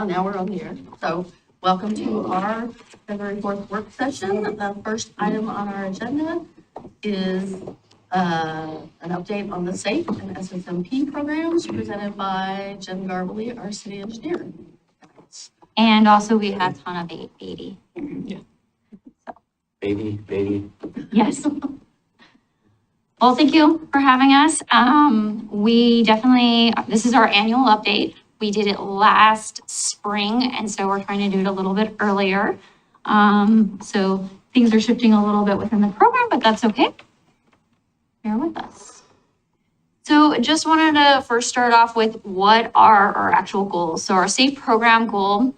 Now we're on here. So welcome to our February 4th work session. The first item on our agenda is an update on the SAFE and SSMP programs presented by Jen Garbely, our city engineer. And also we have ton of baby. Yeah. So. Baby. Yes. Well, thank you for having us. This is our annual update. We did it last spring, and so we're trying to do it a little bit earlier. So things are shifting a little bit within the program, but that's okay. Bear with us. So just wanted to first start off with what are our actual goals. So our SAFE program goal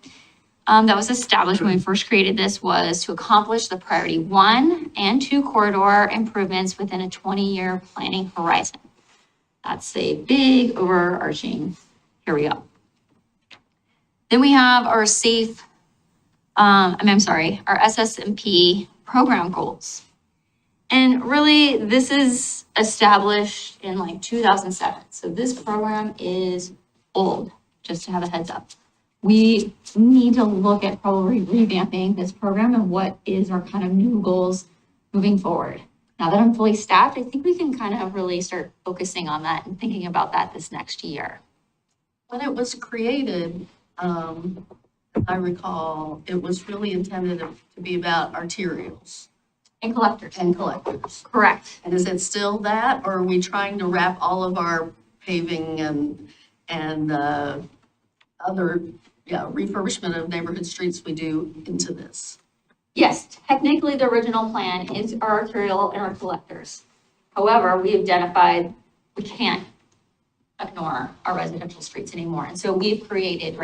that was established when we first created this was to accomplish the priority 1 and 2 corridor improvements within a 20-year planning horizon. That's a big overarching, here we go. Then we have our SAFE, our SSMP program goals. And really, this is established in like 2007. So this program is old, just to have a heads up. We need to look at probably revamping this program and what is our kind of new goals moving forward. Now that I'm fully staffed, I think we can kind of really start focusing on that and thinking about that this next year. When it was created, I recall, it was really intended to be about arterials. And collectors. Correct. And is it still that, or are we trying to wrap all of our paving and other refurbishment of neighborhood streets we do into this? Yes, technically the original plan is our arterial and our collectors. However, we identified we can't ignore our residential streets anymore. And so we've created,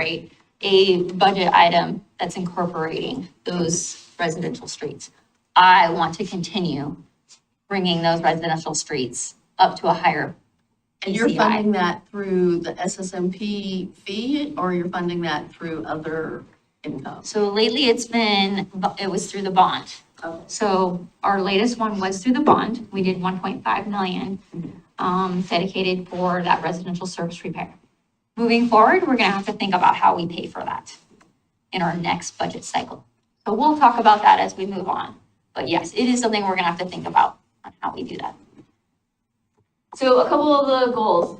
a budget item that's incorporating those residential streets. I want to continue bringing those residential streets up to a higher PCI. And you're funding that through the SSMP fee, or you're funding that through other income? So lately it was through the bond. Okay. So our latest one was through the bond. We did 1.5 million dedicated for that residential service repair. Moving forward, we're going to have to think about how we pay for that in our next budget cycle. So we'll talk about that as we move on. But yes, it is something we're going to have to think about on how we do that. So a couple of the goals.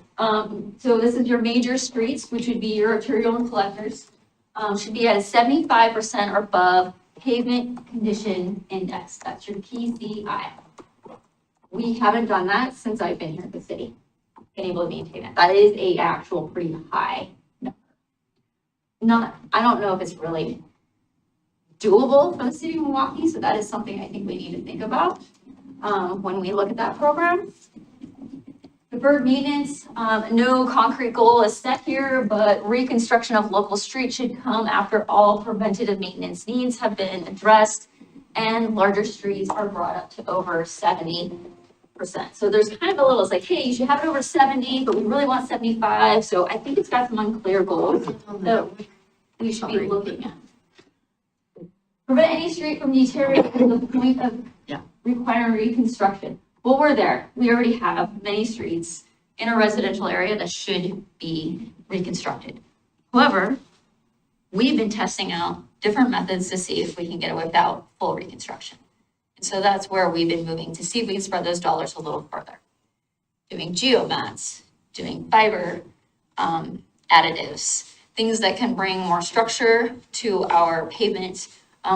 So this is your major streets, which would be your arterial and collectors. Should be at a 75% or above pavement condition index. That's your PCI. We haven't done that since I've been here at the city, been able to maintain it. That is a actual pretty high number. I don't know if it's really doable for the city of Milwaukee, so that is something I think we need to think about when we look at that program. Deferred maintenance, no concrete goal is set here, but reconstruction of local streets should come after all preventative maintenance needs have been addressed and larger streets are brought up to over 70%. So there's kind of a little, it's like, hey, you should have it over 70, but we really want 75. So I think it's got some unclear goals that we should be looking at. Prevent any street from deteriorating to the point of requiring reconstruction. Well, we're there. We already have many streets in a residential area that should be reconstructed. However, we've been testing out different methods to see if we can get without full reconstruction. And so that's where we've been moving to see if we can spread those dollars a little further. Doing geomats, doing fiber additives, things that can bring more structure to our pavement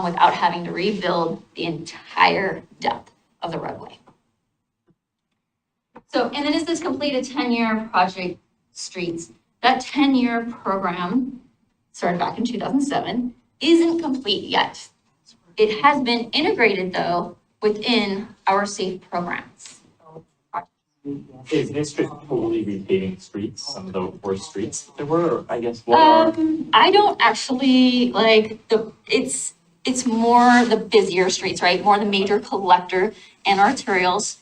without having to rebuild the entire depth of the roadway. So, and then is this complete a 10-year project streets? That 10-year program started back in 2007, isn't complete yet. It has been integrated though within our SAFE programs. Is this just totally repaving streets, some of the worst streets that there were, or I guess what are? I don't actually like it's more the busier streets, right? More the major collector and arterials.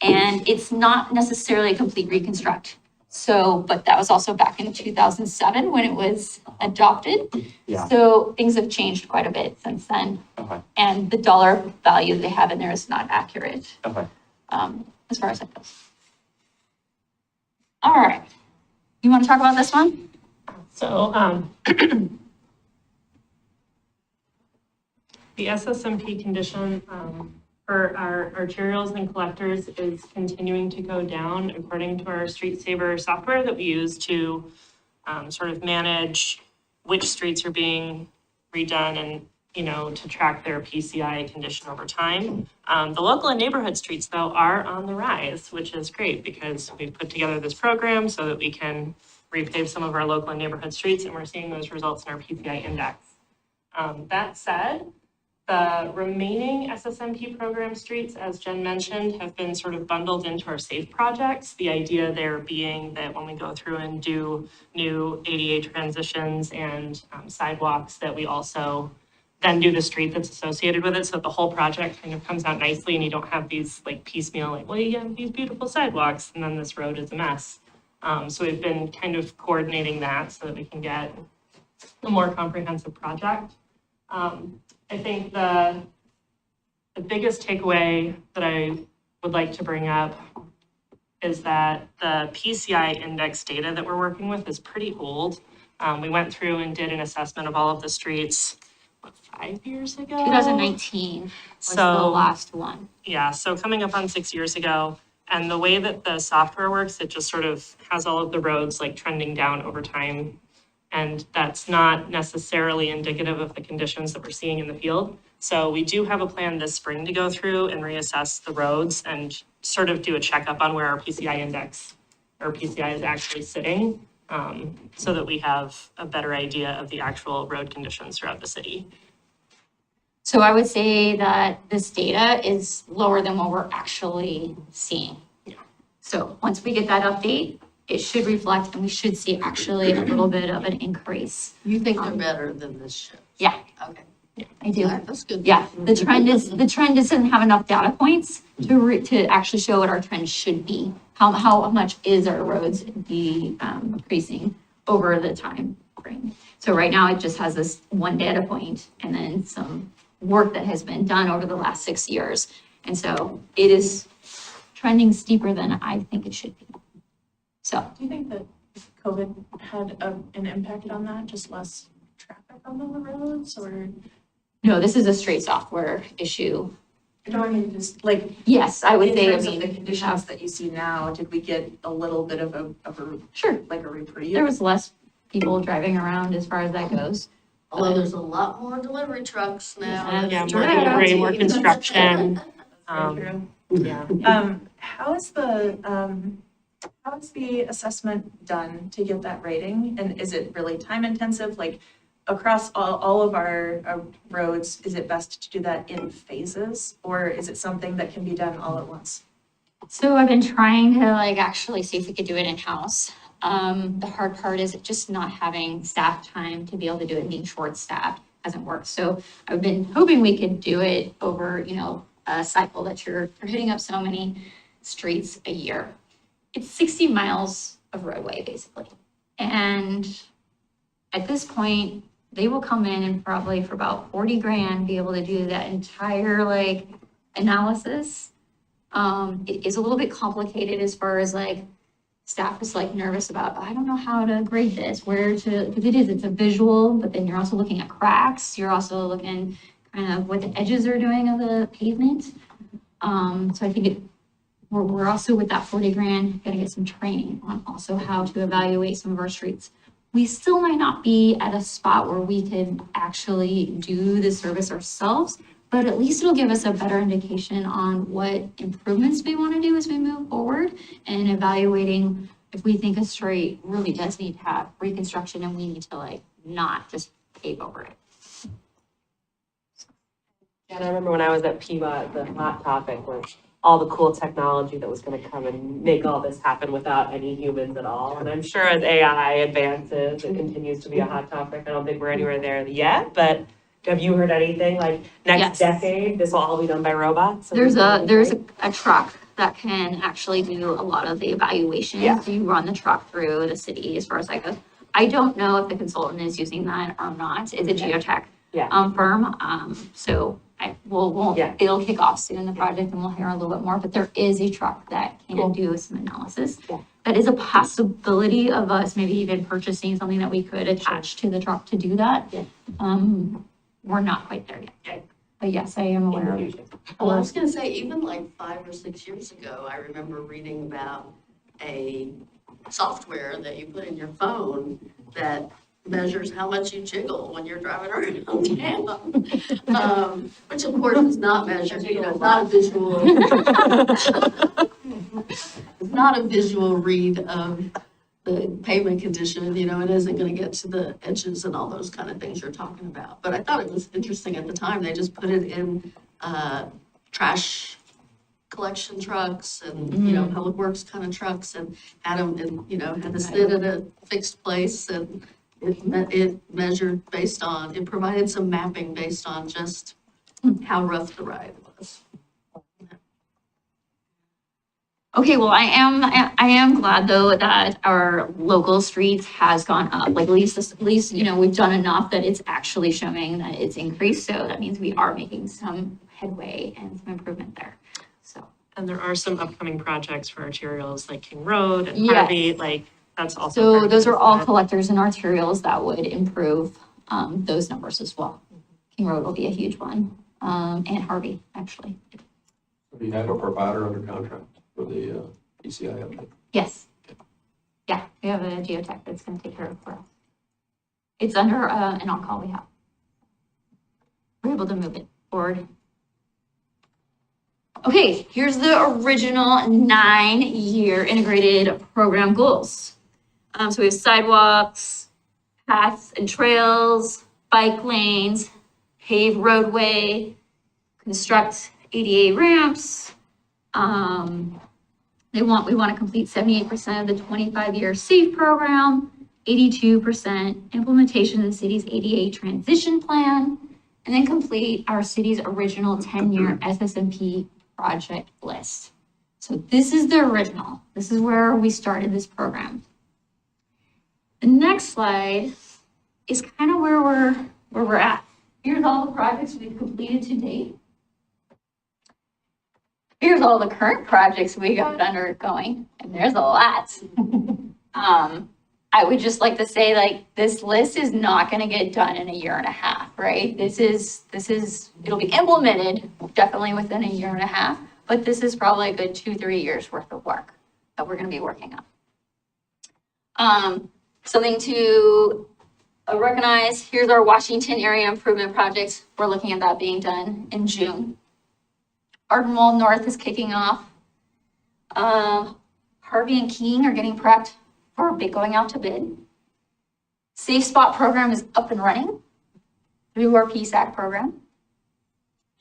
And it's not necessarily a complete reconstruct. So, but that was also back in 2007 when it was adopted. Yeah. So things have changed quite a bit since then. Okay, And the dollar value they have in there is not accurate, okay. as far as that goes. All right. You want to talk about this one? So, the SSMP condition, for our arterials and collectors is continuing to go down according to our Street Saver software that we use to, sort of manage which streets are being redone and, you know, to track their PCI condition over time. The local and neighborhood streets though are on the rise, which is great because we've put together this program so that we can repave some of our local and neighborhood streets, and we're seeing those results in our PCI index. That said, the remaining SSMP program streets, as Jen mentioned, have been sort of bundled into our SAFE projects. The idea there being that when we go through and do new ADA transitions and sidewalks, that we also then do the street that's associated with it, so that the whole project kind of comes out nicely and you don't have these like piecemeal, like, well, you have these beautiful sidewalks and then this road is a mess. So we've been kind of coordinating that so that we can get a more comprehensive project. I think the biggest takeaway that I would like to bring up is that the PCI index data that we're working with is pretty old. We went through and did an assessment of all of the streets, 5 years ago? 2019 was the So, last one. yeah, so coming up on 6 years ago. And the way that the software works, it just sort of has all of the roads like trending down over time. And that's not necessarily indicative of the conditions that we're seeing in the field. So we do have a plan this spring to go through and reassess the roads and sort of do a checkup on where our PCI index or PCI is actually sitting, so that we have a better idea of the actual road conditions throughout the city. So I would say that this data is lower than what we're actually seeing. Yeah. So once we get that update, it should reflect and we should see actually a little bit of an increase. You think they're better than this ship? Yeah, Okay. I do. That's good. Yeah, the trend doesn't have enough data points to actually show what our trend should be. How much is our roads increasing over the time frame? So right now it just has this one data point and then some work that has been done over the last 6 years. And so it is trending steeper than I think it should be. So, Do you think that COVID had an impact on that, just less traffic on the roads, or? no, this is a straight software issue. No, I mean, just like, Yes, I would in say, I terms of mean, the conditions that you see now, did we get a little bit of a sure, like a reprieve? there was less people driving around as far as that goes. Although there's a lot more delivery trucks now. Yeah, That's more true. delivery, more construction. Very true. Yeah. How is the assessment done to get that rating? And is it really time intensive? Like across all of our roads, is it best to do that in phases? Or is it something that can be done all at once? So I've been trying to like actually see if we could do it in-house. The hard part is just not having staff time to be able to do it, being short-staffed hasn't worked. So I've been hoping we could do it over, a cycle that you're hitting up so many streets a year. It's 60 miles of roadway basically. And at this point, they will come in and probably for about 40 grand, be able to do that entire like analysis. It is a little bit complicated as far as like, staff is like nervous about, I don't know how to grade this, because it's a visual, but then you're also looking at cracks. You're also looking kind of what the edges are doing of the pavement. So I think we're also with that 40 grand, gonna get some training on also how to evaluate some of our streets. We still might not be at a spot where we can actually do the service ourselves, but at least it'll give us a better indication on what improvements we want to do as we move forward and evaluating if we think a street really does need to have reconstruction and we need to like not just pave over it. And I remember when I was at PMA, the hot topic was all the cool technology that was gonna come and make all this happen without any humans at all. And I'm sure as AI advances, it continues to be a hot topic. I don't think we're anywhere there yet, but have you heard anything like next Yes. decade, this will all be done by robots? There's a truck that can actually do a lot of the evaluations. Yeah. You run the truck through the city as far as like I don't know if the consultant is using that or not. It's a geotech Yeah. firm. So we'll Yeah. it'll kick off soon, the project, and we'll hear a little bit more, but there is a truck that can do some analysis. Yeah. That is a possibility of us maybe even purchasing something that we could attach to the truck to do that. Yeah. We're not quite there yet. But yes, I am aware of it. Well, I was gonna say, even like 5 or 6 years ago, I remember reading about a software that you put in your phone that measures how much you jiggle when you're driving around town. Which of course is not measured, it's not a visual. It's not a visual read of the pavement condition, it isn't gonna get to the edges and all those kind of things you're talking about. But I thought it was interesting at the time, they just put it in, trash collection trucks and, public works kind of trucks and had them, had to sit at a fixed place and it measured based on, it provided some mapping based on just how rough the ride was. Okay, well, I am glad though that our local streets has gone up, like at least, we've done enough that it's actually showing that it's increased, so that means we are making some headway and some improvement there, so. And there are some upcoming projects for arterials like King Road and Yes. Harvey, like that's also. part So of those it, are all that- collectors and arterials that would improve, those numbers as well. King Road will be a huge one, and Harvey, actually. We had a provider under contract for the PCI update. Yes. Yeah, we have a geotech that's gonna take care of it for us. It's under, an on-call we have. We're able to move it forward. Okay, here's the original 9-year integrated program goals. So we have sidewalks, paths and trails, bike lanes, pave roadway, construct ADA ramps. We want to complete 78% of the 25-year SAFE program, 82% implementation of the city's ADA transition plan, and then complete our city's original 10-year SSMP project list. So this is the original. This is where we started this program. The next slide is kind of where we're at. Here's all the projects we've completed to date. Here's all the current projects we got undergoing, and there's a lot. I would just like to say, like, this list is not gonna get done in a year and a half, right? It'll be implemented definitely within a year and a half, but this is probably a good 2-3 years worth of work that we're gonna be working on. Something to recognize, here's our Washington area improvement projects. We're looking at that being done in June. Ardenwald North is kicking off. Harvey and King are getting prepped for going out to bid. Safe Spot program is up and running through our PSAC program.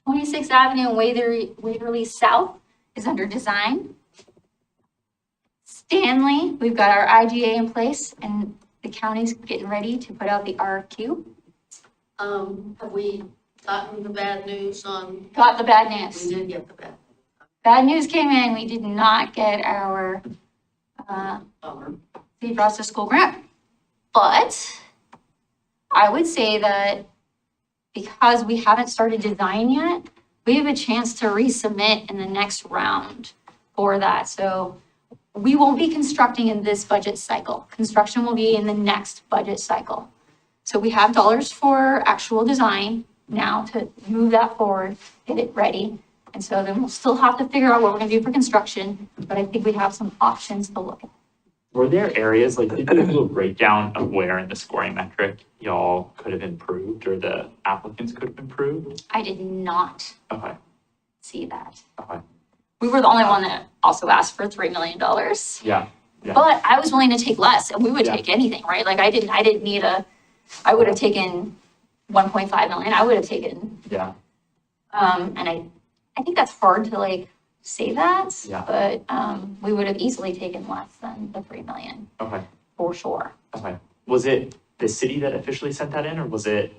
26th Avenue and Waverly South is under design. Stanley, we've got our IGA in place and the county's getting ready to put out the RFQ. Have we gotten the bad news on? Got the bad We news. did get the bad. Bad news came in, we did not get our Bummer. Safe Routes to School grant. But I would say that because we haven't started design yet, we have a chance to resubmit in the next round for that. So we won't be constructing in this budget cycle. Construction will be in the next budget cycle. So we have dollars for actual design now to move that forward, get it ready. And so then we'll still have to figure out what we're gonna do for construction, but I think we have some options to look at. Were there areas, like, did you do a breakdown of where in the scoring metric y'all could have improved or the applicants could have improved? I did not Okay, see that. okay, We were the only one that also asked for $3 million. yeah, yeah. But I was willing to take less and we would Yeah. take anything, right? Like I didn't need I would have taken 1.5 million. I would have taken, Yeah, and I think that's hard to like say that, Yeah. but, we would have easily taken less than the 3 million, Okay, for sure. okay. Was it the city that officially sent that in, or was it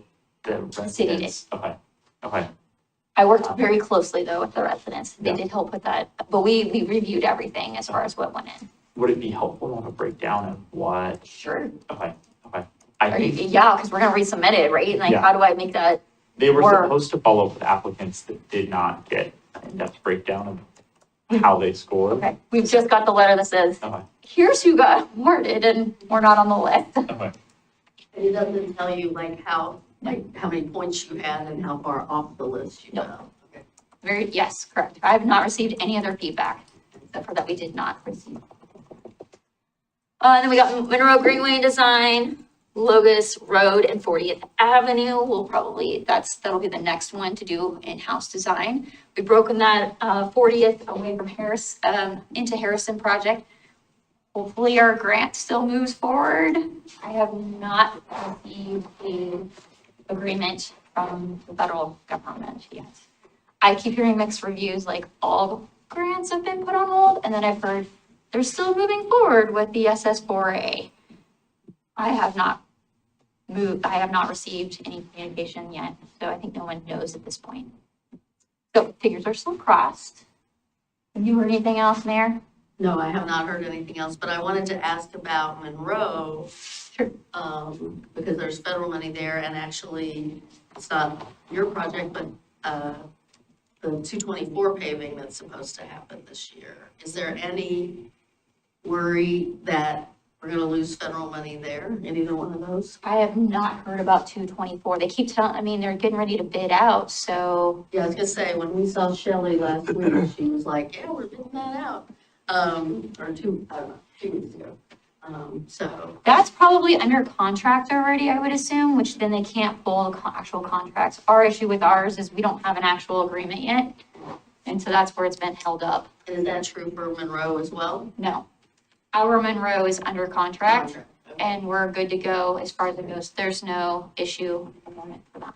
the City did. residents? Okay, okay, I worked very closely though with the residents. They Yeah. did help with that, but we reviewed everything as far as what went in. would it be helpful to have a breakdown of what, Sure. okay, I Are you, think yeah, because we're gonna resubmit it, right? Like, Yeah. how do I make that? they were or- supposed to follow up with applicants that did not get an in-depth breakdown of how they scored. Okay, we've just got the letter that says, Okay, here's who got awarded and we're not on the list. okay, And it doesn't tell you how many points you had and how far off the list you No. got. Okay. Very, yes, correct. I have not received any other feedback, except for that we did not receive. Then we got Monroe Greenway design, Locust Road and 40th Avenue. We'll probably, that'll be the next one to do in-house design. We've broken that 40th away from into Harrison project. Hopefully our grant still moves forward. I have not received the agreement from the federal government yet. I keep hearing mixed reviews, like all grants have been put on hold, and then I've heard they're still moving forward with the SS4A. I have not received any communication yet, so I think no one knows at this point. So figures are still crossed. Have you heard anything else, Mayor? No, I have not heard anything else, but I wanted to ask about Monroe. Sure. Because there's federal money there, and actually, it's not your project, but the 224 paving that's supposed to happen this year. Is there any worry that we're gonna lose federal money there in either one of those? I have not heard about 224. They keep telling, I mean, they're getting ready to bid out, so Yeah, I was gonna say, when we saw Shelley last week, she was like, yeah, we're bidding that out. Or 2 weeks ago. So, that's probably under contract already, I would assume, which then they can't pull the actual contracts. Our issue with ours is we don't have an actual agreement yet, and so that's where it's been held up. is that true for Monroe as well? No. Our Monroe is under contract, Okay. and we're good to go as far as it goes. There's no issue at the moment for that.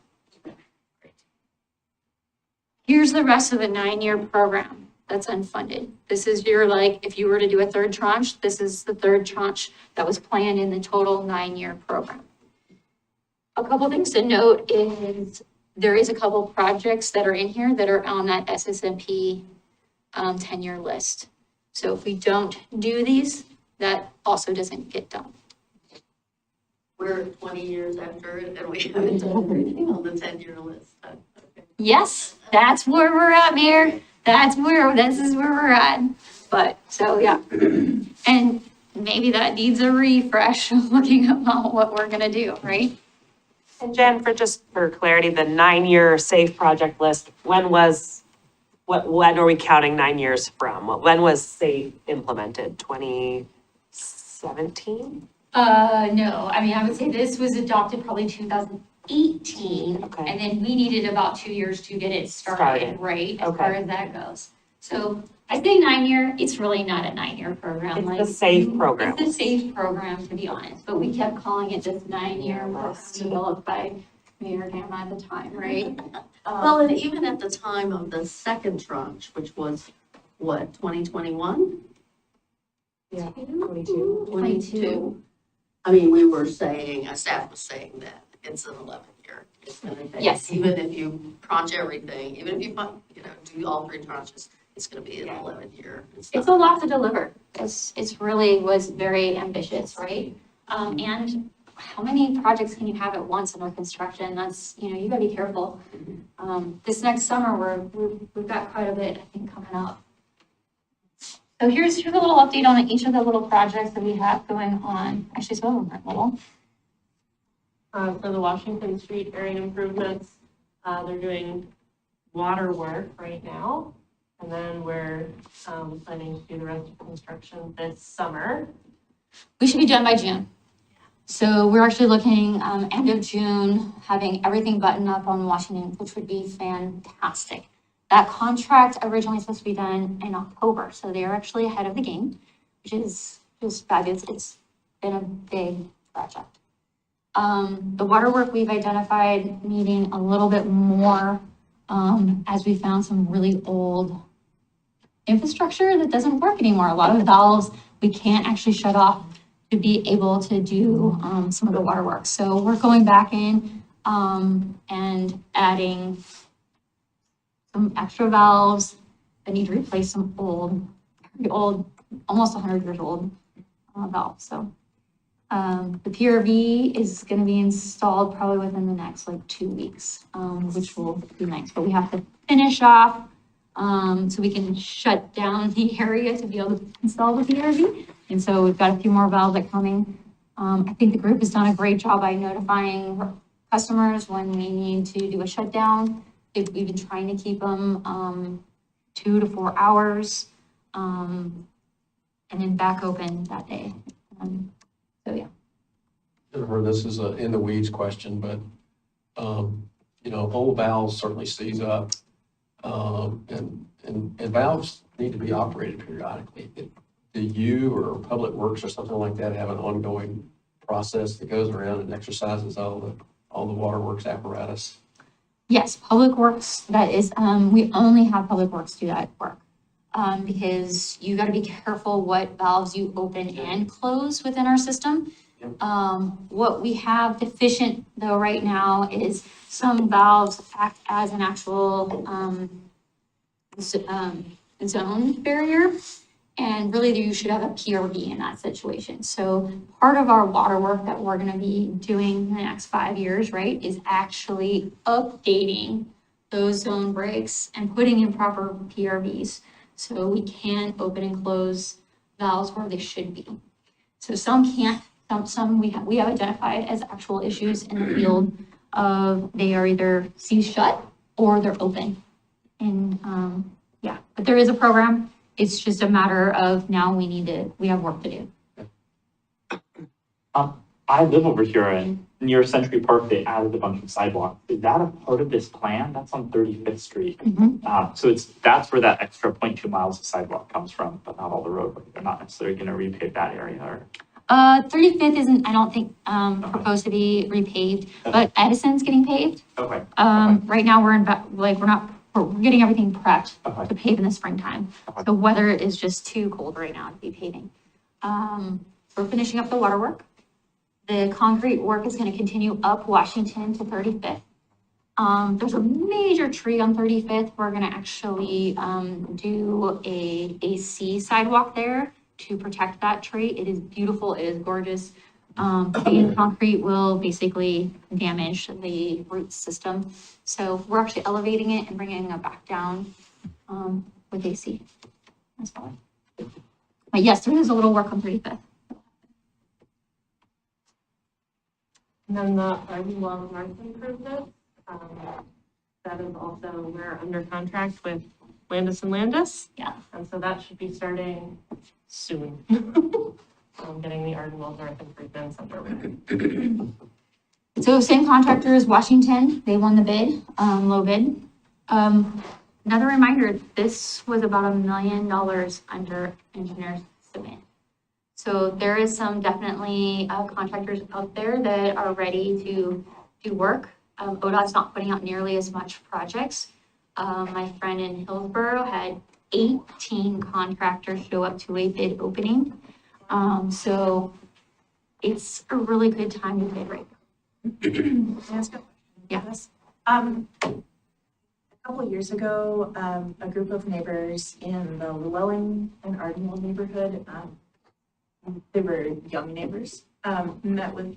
Here's the rest of the 9-year program that's unfunded. This is your, like, if you were to do a third tranche, this is the third tranche that was planned in the total 9-year program. A couple things to note is there is a couple projects that are in here that are on that SSMP 10-year list. So if we don't do these, that also doesn't get done. We're 20 years after it, and we haven't done anything on the 10-year list. Okay. Yes, that's where we're at, Mayor. This is where we're at. But, so, yeah. And maybe that needs a refresh, looking at what we're gonna do, right? And Jen, for clarity, the 9-year SAFE project list, when are we counting 9 years from? When was SAFE implemented? 2017? No, I mean, I would say this was adopted probably 2018. Okay. And then we needed about 2 years to get it started, Started. right? As Okay. far as that goes. So I say 9-year, it's really not a 9-year program. It's like, the SAFE program. It's the SAFE program, to be honest, but we kept calling it this 9-year list developed by Mayor Gamma at the time, right? Well, and even at the time of the second tranche, which was, what, 2021? Yeah, 22. 22. I mean, we were saying, staff was saying that it's an 11-year. It's gonna take, Yes. even if you tranche everything, even if you, do all 3 tranches, it's gonna be an 11-year. It's a lot to deliver. It's really was very ambitious, right? And how many projects can you have at once under construction? That's, you gotta be careful. This next summer, we've got quite a bit, I think, coming up. So here's a little update on each of the little projects that we have going on. Actually, some of them aren't little. For the Washington Street area improvements, they're doing water work right now. And then we're planning to do the rest of the construction this summer. We should be done by June. So we're actually looking, end of June, having everything buttoned up on Washington, which would be fantastic. That contract originally supposed to be done in October, so they're actually ahead of the game, which is just fabulous. It's been a big project. The water work we've identified needing a little bit more, as we found some really old infrastructure that doesn't work anymore. A lot of valves we can't actually shut off to be able to do some of the waterworks. So we're going back in and adding some extra valves that need to replace some old, almost 100 years old valves. So the PRV is going to be installed probably within the next like 2 weeks, which will be nice. But we have to finish off so we can shut down the area to be able to install the PRV. And so we've got a few more valves that are coming. I think the group has done a great job by notifying customers when we need to do a shutdown. We've been trying to keep them 2 to 4 hours and then back open that day. So yeah. Jennifer, this is a in the weeds question, but, old valves certainly seize up. And valves need to be operated periodically. Do you or Public Works or something like that have an ongoing process that goes around and exercises all the waterworks apparatus? Yes, Public Works, that is, we only have Public Works do that work. Because you gotta be careful what valves you open and close within our system. What we have deficient though right now is some valves act as an actual, zone barrier. And really you should have a PRV in that situation. So part of our water work that we're gonna be doing in the next 5 years, right, is actually updating those zone breaks and putting in proper PRVs. So we can open and close valves where they should be. So some can't, some we have identified as actual issues in the field of they are either seized shut or they're open. And but there is a program. It's just a matter of now we have work to do. I live over here and near Century Park, they added a bunch of sidewalks. Is that a part of this plan? That's on 35th Street. So that's where that extra 0.2 miles of sidewalk comes from, but not all the roadway. They're not necessarily going to repave that area or. 35th isn't, I don't think, proposed to be repaved, but Edison's getting paved. Okay. Right now we're getting everything prepped to pave in the springtime. The weather is just too cold right now to be paving. We're finishing up the water work. The concrete work is going to continue up Washington to 35th. There's a major tree on 35th. We're going to actually do a AC sidewalk there to protect that tree. It is beautiful. It is gorgeous. The concrete will basically damage the root system. So we're actually elevating it and bringing it back down with AC as well. But yes, there is a little work on 35th. And then the Ardenwell North improvement, that is also, we're under contract with Landis and Landis. Yeah. And so that should be starting soon. Getting the Ardenwell North improvements underway. So same contractor as Washington, they won the bid, low bid. Another reminder, this was about $1 million under engineer's estimate. So there is some definitely contractors out there that are ready to do work. ODOT's not putting out nearly as much projects. My friend in Hillsborough had 18 contractors show up to a bid opening. So it's a really good time to bid right now. Can I ask a question? Yeah. A couple of years ago, a group of neighbors in the Llewellyn and Ardenwell neighborhood, they were young neighbors, met with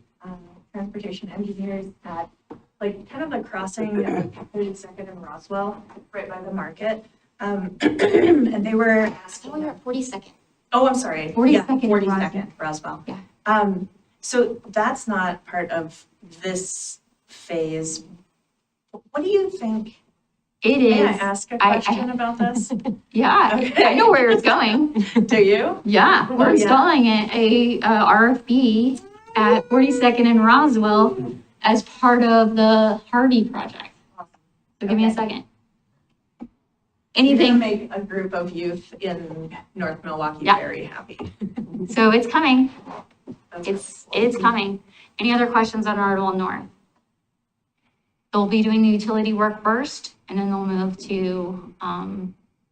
transportation engineers at like kind of the crossing of 32nd and Roswell, right by the market. And they were asking. Oh, you're at 42nd. Oh, I'm sorry. 42nd Yeah, 42nd, Roswell. Yeah. So that's not part of this phase. What do you think? It May I is. ask a question about this? Yeah, Okay. I know where it's going. Do you? Yeah, Oh, we're yeah. installing a RFB at 42nd and Roswell as part of the Harvey project. So give me a Okay. second. You're gonna Anything, make a group of youth in North Milwaukee Yeah. very happy. so it's coming, That's it's coming. Any other questions on Ardwell North? They'll be doing the utility work first, and then they'll move to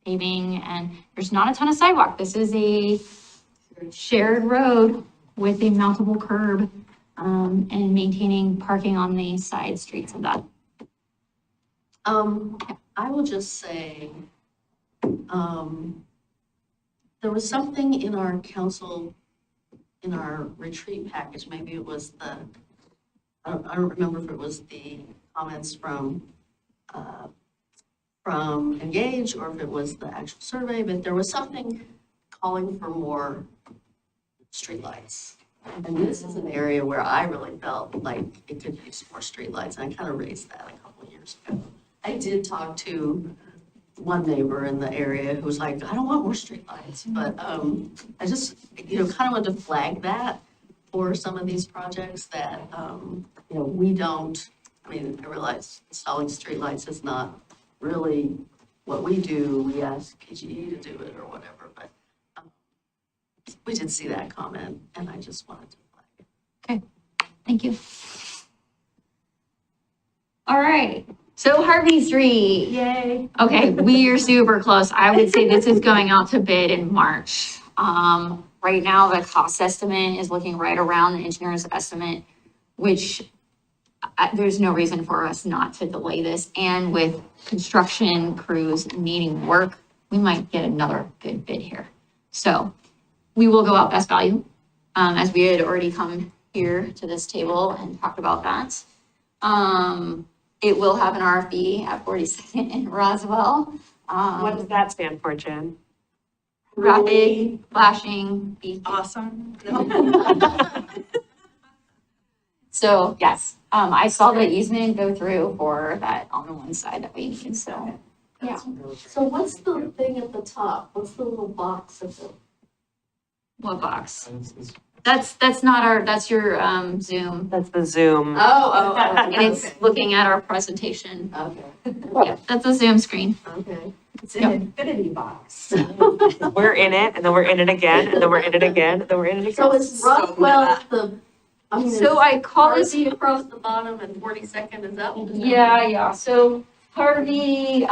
paving, and there's not a ton of sidewalk. This is a shared road with a mountable curb, and maintaining parking on the side streets of that. I will just say, there was something in our council, in our retreat package, maybe it was I don't remember if it was the comments from Engage or if it was the actual survey, but there was something calling for more streetlights. And this is an area where I really felt like it could use more streetlights, and I kind of raised that a couple of years ago. I did talk to one neighbor in the area who was like, I don't want more streetlights, but I just, kind of wanted to flag that for some of these projects that, we don't, I realize installing streetlights is not really what we do. We ask PGE to do it or whatever, but we did see that comment, and I just wanted to flag it. Thank you. All right, so Harvey Street. Yay. Okay, we are super close. I would say this is going out to bid in March. Right now, the cost estimate is looking right around the engineer's estimate, which there's no reason for us not to delay this. And with construction crews needing work, we might get another good bid here. So we will go out best value, as we had already come here to this table and talked about that. It will have an RFB at 42nd in Roswell. What does that stand for, Jen? Rapid flashing beacon. Awesome. So yes, I saw the easement go through for that on the one side that we need, so. Yeah. So what's the thing at the top? What's the little box of the? What box? That's not our, that's your Zoom. That's the Zoom. Oh, And it's looking at our presentation. Okay, Yeah, that's a Zoom screen. okay. It's an infinity box. We're in it, and then we're in it again, and then we're in it again, and then we're in it again. So it's Roswell, So I call this, Harvey across the bottom and 42nd is up? yeah, so Harvey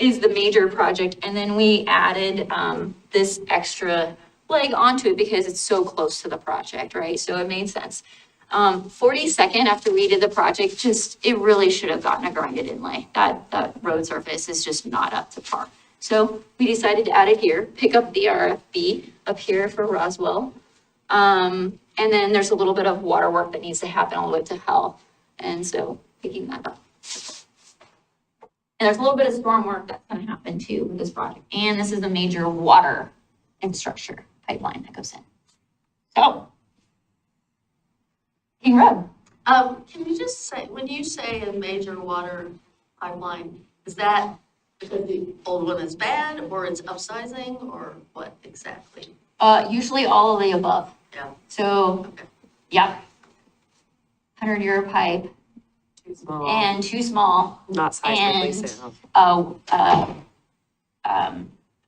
is the major project, and then we added this extra leg onto it because it's so close to the project, right? So it made sense. 42nd, after we did the project, it really should have gotten a grinded inlay. That road surface is just not up to par. So we decided to add it here, pick up the RFB up here for Roswell. And then there's a little bit of water work that needs to happen all the way to Hell. And so picking that up. And there's a little bit of storm work that's gonna happen too with this project. And this is a major water infrastructure pipeline that goes in. So. King Road. Can you just say, when you say a major water pipeline, is that because the old one is bad or it's upsizing or what exactly? Usually all of the above. Yeah. So, Okay. yep. 100-year pipe Too small, and too small. not seismically and- sound.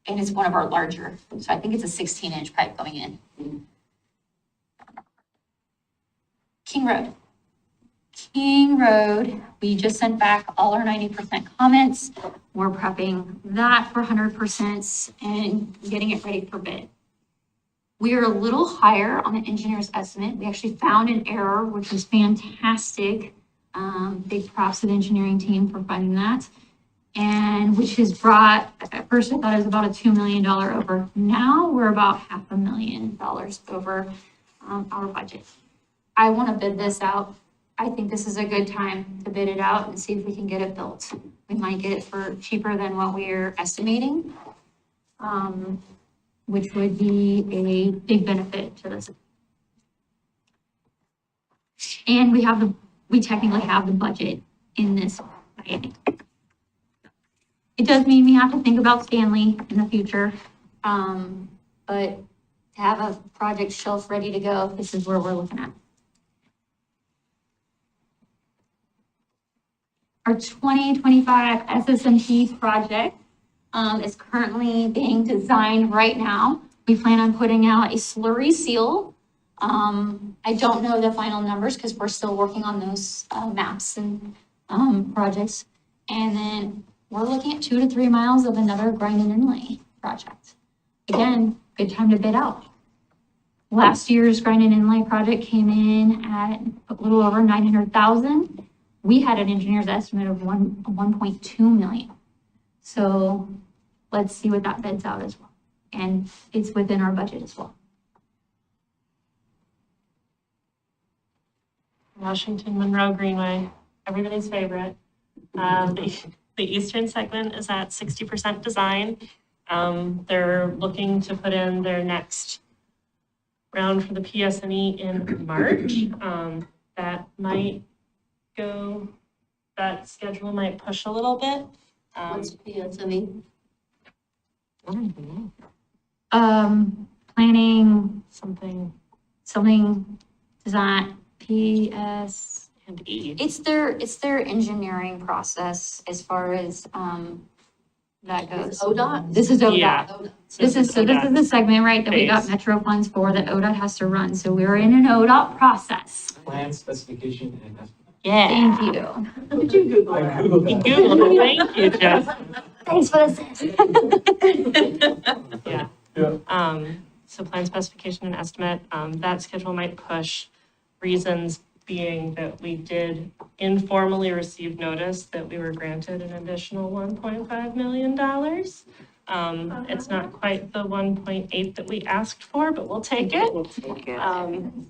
And it's one of our larger, so I think it's a 16-inch pipe going in. King Road. King Road, we just sent back all our 90% comments. We're prepping that for 100% and getting it ready for bid. We are a little higher on the engineer's estimate. We actually found an error, which was fantastic. Big props to the engineering team for finding that. And which has brought, at first I thought it was about a $2 million over. Now we're about $500,000 over our budget. I want to bid this out. I think this is a good time to bid it out and see if we can get it built. We might get it for cheaper than what we're estimating, which would be a big benefit to this. And we technically have the budget in this item. It does mean we have to think about Stanley in the future, but to have a project shelf ready to go, this is where we're looking at. Our 2025 SSMP project is currently being designed right now. We plan on putting out a slurry seal. I don't know the final numbers because we're still working on those maps and projects. And then we're looking at 2 to 3 miles of another grind and inlay project. Again, good time to bid out. Last year's grind and inlay project came in at a little over 900,000. We had an engineer's estimate of 1.2 million. So let's see what that bids out as well. And it's within our budget as well. Washington Monroe Greenway, everybody's favorite. The eastern segment is at 60% design. They're looking to put in their next round for the PSNE in March. That schedule might push a little bit. What's PSNE? Planning, Something design, PS. and E. It's their engineering process as far as, that goes. ODOT? This is ODOT. Yeah. ODOT. This is the segment, right, that we got Phase. Metro funds for that ODOT has to run. So we're in an ODOT process. Plan specification and estimate. Yeah. Thank you. Did you Google I that? Googled You that. Googled it. Thank you, Jeff. Thanks for the Yeah. Yeah. So plan specification and estimate, that schedule might push, reasons being that we did informally receive notice that we were granted an additional $1.5 million. It's not quite the 1.8 that we asked for, but we'll take it.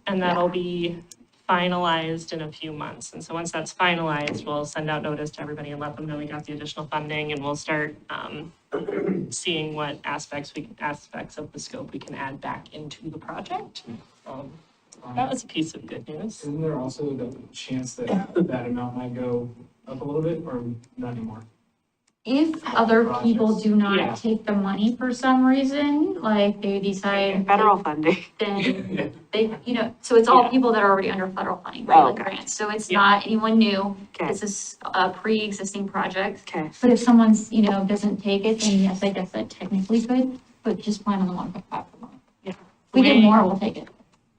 And that'll be finalized in a few months. And so once that's finalized, we'll send out notice to everybody and let them know we got the additional funding, and we'll start seeing what aspects of the scope we can add back into the project. That was a piece of good news. Isn't there also the chance that that amount might go up a little bit or not anymore? If other people do Yeah. not take the money for some reason, like they decide. funding. Then they, so it's all Yeah. people that are already under federal funding, right, Oh, like okay. grants. So it's Yeah. not anyone new. Okay, This is a pre-existing project. okay. But if someone's, doesn't take it, then yes, I guess that technically could, but just plan on the 1.5 per month. Yeah. If we get Way- more, we'll take it.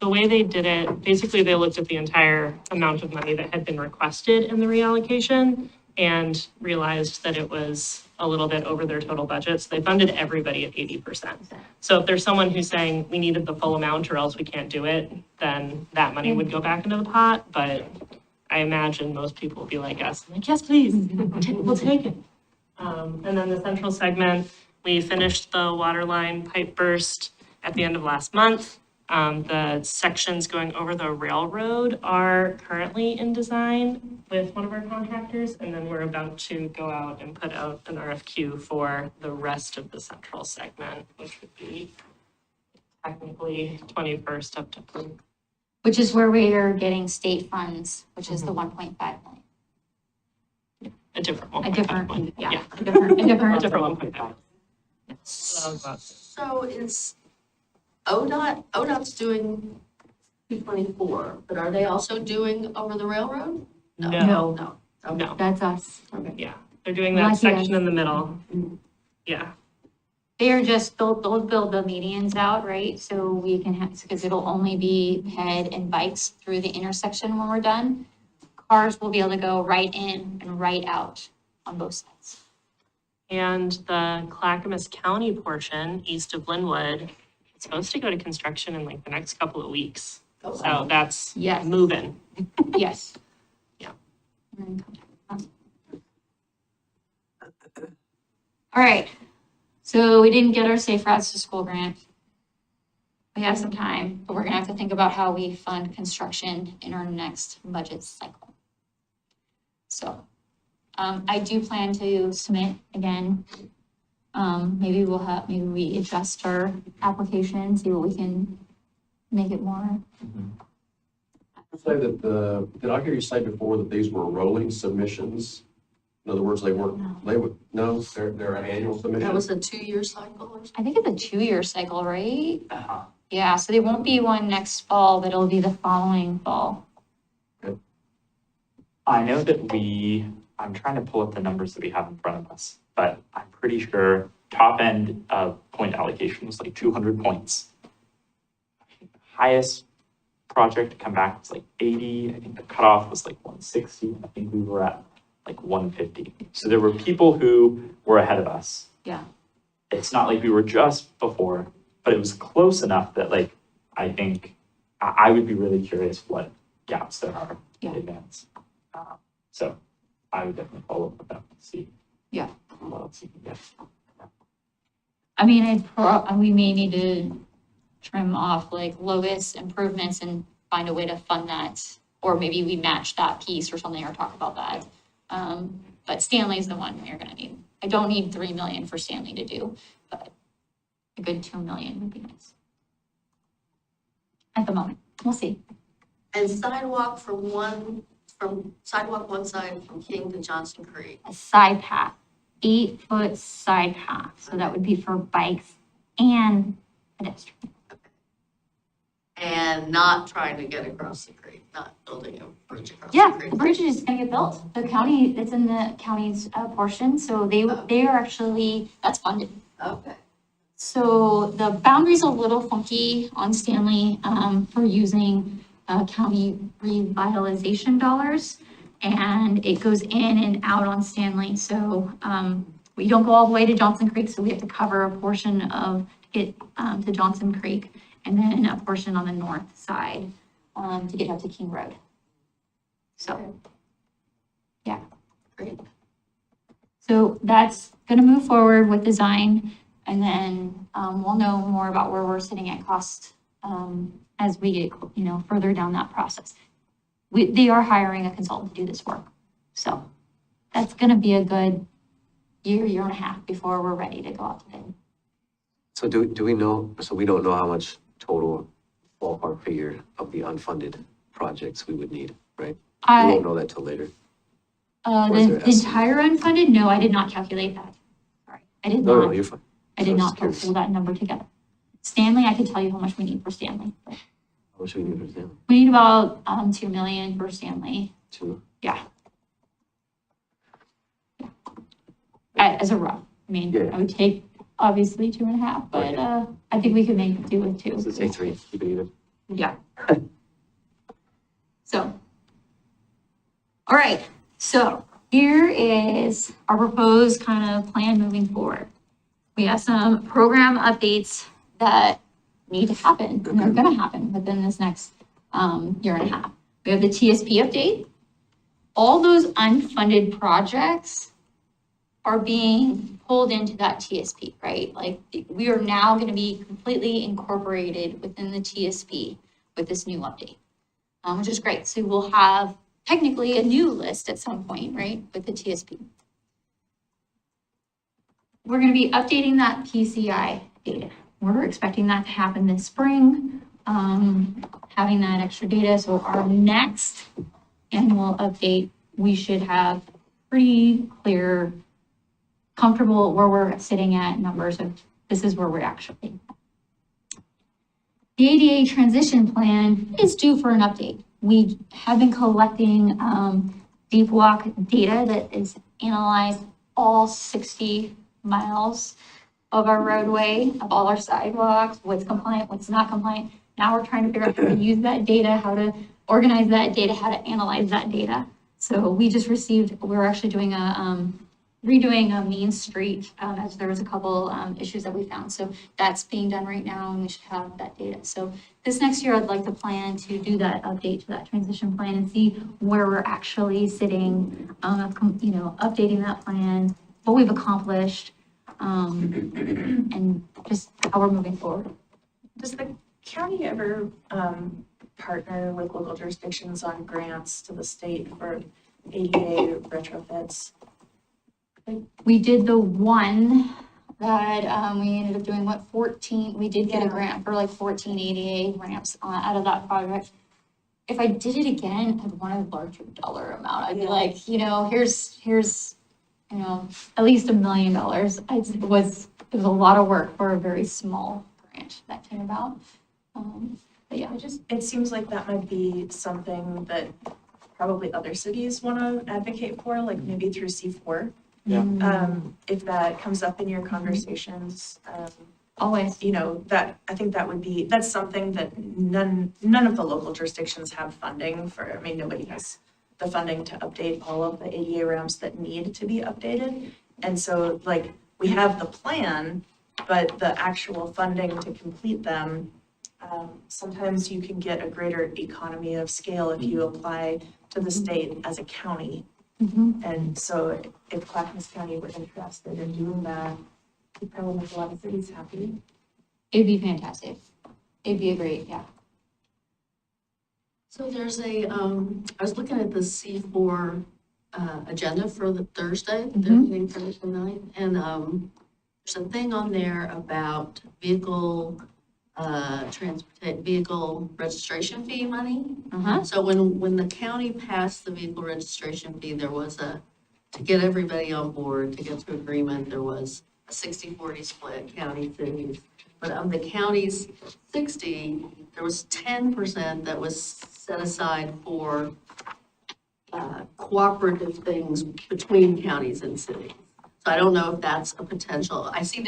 The way they did it, basically they looked at the entire amount of money that had been requested in the reallocation and realized that it was a little bit over their total budget. So they funded everybody at 80%. So if there's someone who's saying we needed the full amount or else we can't do it, then that money would go back into the pot. But I imagine most people will be like us, like, yes, please, we'll take it. And then the central segment, we finished the water line pipe burst at the end of last month. The sections going over the railroad are currently in design with one of our contractors, and then we're about to go out and put out an RFQ for the rest of the central segment, which would be technically 21st up to. Which is where we are getting state funds, which is the 1.5 million. A different one. A different, Yeah, a different. a different 1.5. So is ODOT's doing 224, but are they also doing over the railroad? No, No. Okay. no, That's us. yeah, they're doing that Lucky section us. in the middle. Yeah, They're just, they'll build the medians out, right? So we can have, because it'll only be head and bikes through the intersection when we're done. Cars will be able to go right in and right out on both sides. and the Clackamas County portion east of Linwood, it's supposed to go to construction in like the next couple of weeks. Oh, So that's Yes. moving. Yes. Yeah. All right, so we didn't get our Safe Routes to School grant. We have some time, but we're gonna have to think about how we fund construction in our next budget cycle. So, I do plan to submit again. Maybe we adjust our application, see what we can make it more. Say that did I hear you say before that these were rolling submissions? In other words, no, they're an annual submission? That was a 2-year cycle or something? I think it's a 2-year cycle, right? Yeah, so there won't be one next fall, but it'll be the following fall. I know that I'm trying to pull up the numbers that we have in front of us, but I'm pretty sure top end of point allocation was like 200 points. Highest project to come back was like 80. I think the cutoff was like 160. I think we were at like 150. So there were people who were ahead of us. Yeah. It's not like we were just before, but it was close enough that like, I think, I would be really curious what gaps there are in Yeah. advance. So I would definitely follow up with them to see. Yeah. What else you can get. I mean, we may need to trim off like lowest improvements and find a way to fund that. Or maybe we match that piece or something or talk about that. But Stanley's the one you're gonna need. I don't need 3 million for Stanley to do, but a good 2 million would be nice. At the moment, we'll see. And sidewalk from sidewalk one side from King to Johnson Creek. A side path, 8-foot side path. So that would be for bikes and pedestrians. And not trying to get across the creek, not building a bridge across the Yeah, creek. the bridge is gonna get built. The county, it's in the county's portion, so they are actually, that's funded. Okay. So the boundary's a little funky on Stanley, for using, county revitalization dollars. And it goes in and out on Stanley, so, we don't go all the way to Johnson Creek, so we have to cover a portion of it, to Johnson Creek. And then a portion on the north side, to get up to King Road. So, yeah. Great. So that's gonna move forward with design, and then, we'll know more about where we're sitting at cost, as we get, further down that process. They are hiring a consultant to do this work, so that's gonna be a good year and a half before we're ready to go out to bid. So do we know, so we don't know how much total ballpark figure of the unfunded projects we would need, right? We won't know that till later. Or is The there an estimate? entire unfunded, no, I did not calculate that. Sorry, I did No, not. you're fine. I did I was not just curious. pull that number together. Stanley, I could tell you how much we need for Stanley. But How much we need for them? we need about 2 million for Stanley. Two? As a rough. I mean, Yeah. I would take obviously 2.5, but I think we could make do with 2. Let's say three, keep it even. Yeah. So. All right, so here is our proposed kind of plan moving forward. We have some program updates that need to happen, and they're gonna happen within this next year and a half. We have the TSP update. All those unfunded projects are being pulled into that TSP, right? Like, we are now gonna be completely incorporated within the TSP with this new update, which is great. So we'll have technically a new list at some point, right, with the TSP. We're gonna be updating that PCI data. We're expecting that to happen this spring, having that extra data. So our next annual update, we should have pretty clear, comfortable where we're sitting at numbers of this is where we're actually. The ADA transition plan is due for an update. We have been collecting deep walk data that is analyzed all 60 miles of our roadway, of all our sidewalks, what's compliant, what's not compliant. Now we're trying to figure out how to use that data, how to organize that data, how to analyze that data. So we just received, we're actually doing redoing a Main Street, as there was a couple issues that we found. So that's being done right now, and we should have that data. So this next year, I'd like to plan to do that update to that transition plan and see where we're actually sitting, updating that plan, what we've accomplished, and just how we're moving forward. Does the county ever partner with local jurisdictions on grants to the state for ADA retrofits? We did the one that, we ended up doing, 14, we did get a Yeah. grant for like 14 ADA ramps out of that project. If I did it again, I'd want a larger dollar amount. I'd be Yeah. like, here's, at least $1 million. It was a lot of work for a very small grant that came about. But yeah, It seems like that might be something that probably other cities want to advocate for, like maybe through C4. If that comes up in your conversations, always. that, I think that's something that none of the local jurisdictions have funding for. I mean, nobody has the funding to update all of the ADA ramps that need to be updated. And so like, we have the plan, but the actual funding to complete them, sometimes you can get a greater economy of scale if you apply to the state as a county. And so if Clackamas County were interested in doing that, it'd probably make a lot of cities happy. It'd be fantastic. It'd be a great, yeah. So there's a, I was looking at the C4 agenda for the Thursday, they're meeting Thursday night, and there's a thing on there about vehicle registration fee money. So when the county passed the vehicle registration fee, there was to get everybody on board, to get to agreement, there was a 60-40 split, county, cities. But of the county's 60, there was 10% that was set aside for cooperative things between counties and cities. So I don't know if that's a potential. I see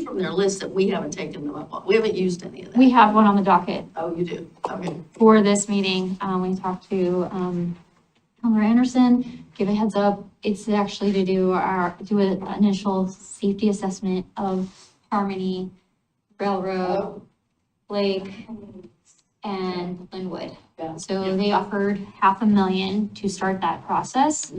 from their list that we haven't taken them up on. We haven't used any of that. We have one on the docket Oh, you do? Okay. for this meeting. We talked to Elmer Anderson, give a heads up. It's actually to do an initial safety assessment of Harmony, Railroad, Lake, and Linwood. Yeah. So they offered $500,000 to start that process.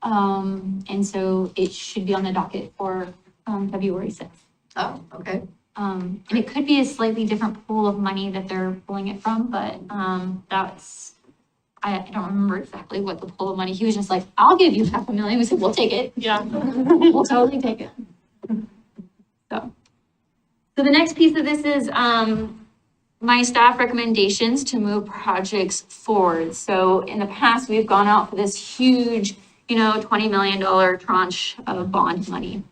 And so it should be on the docket for February 6th. Oh, okay. And it could be a slightly different pool of money that they're pulling it from, but I don't remember exactly what the pool of money. He was just like, I'll give you $500,000. We said, we'll take it. Yeah. We'll totally take it. So the next piece of this is my staff recommendations to move projects forward. So in the past, we've gone out for this huge, $20 million tranche of bond money.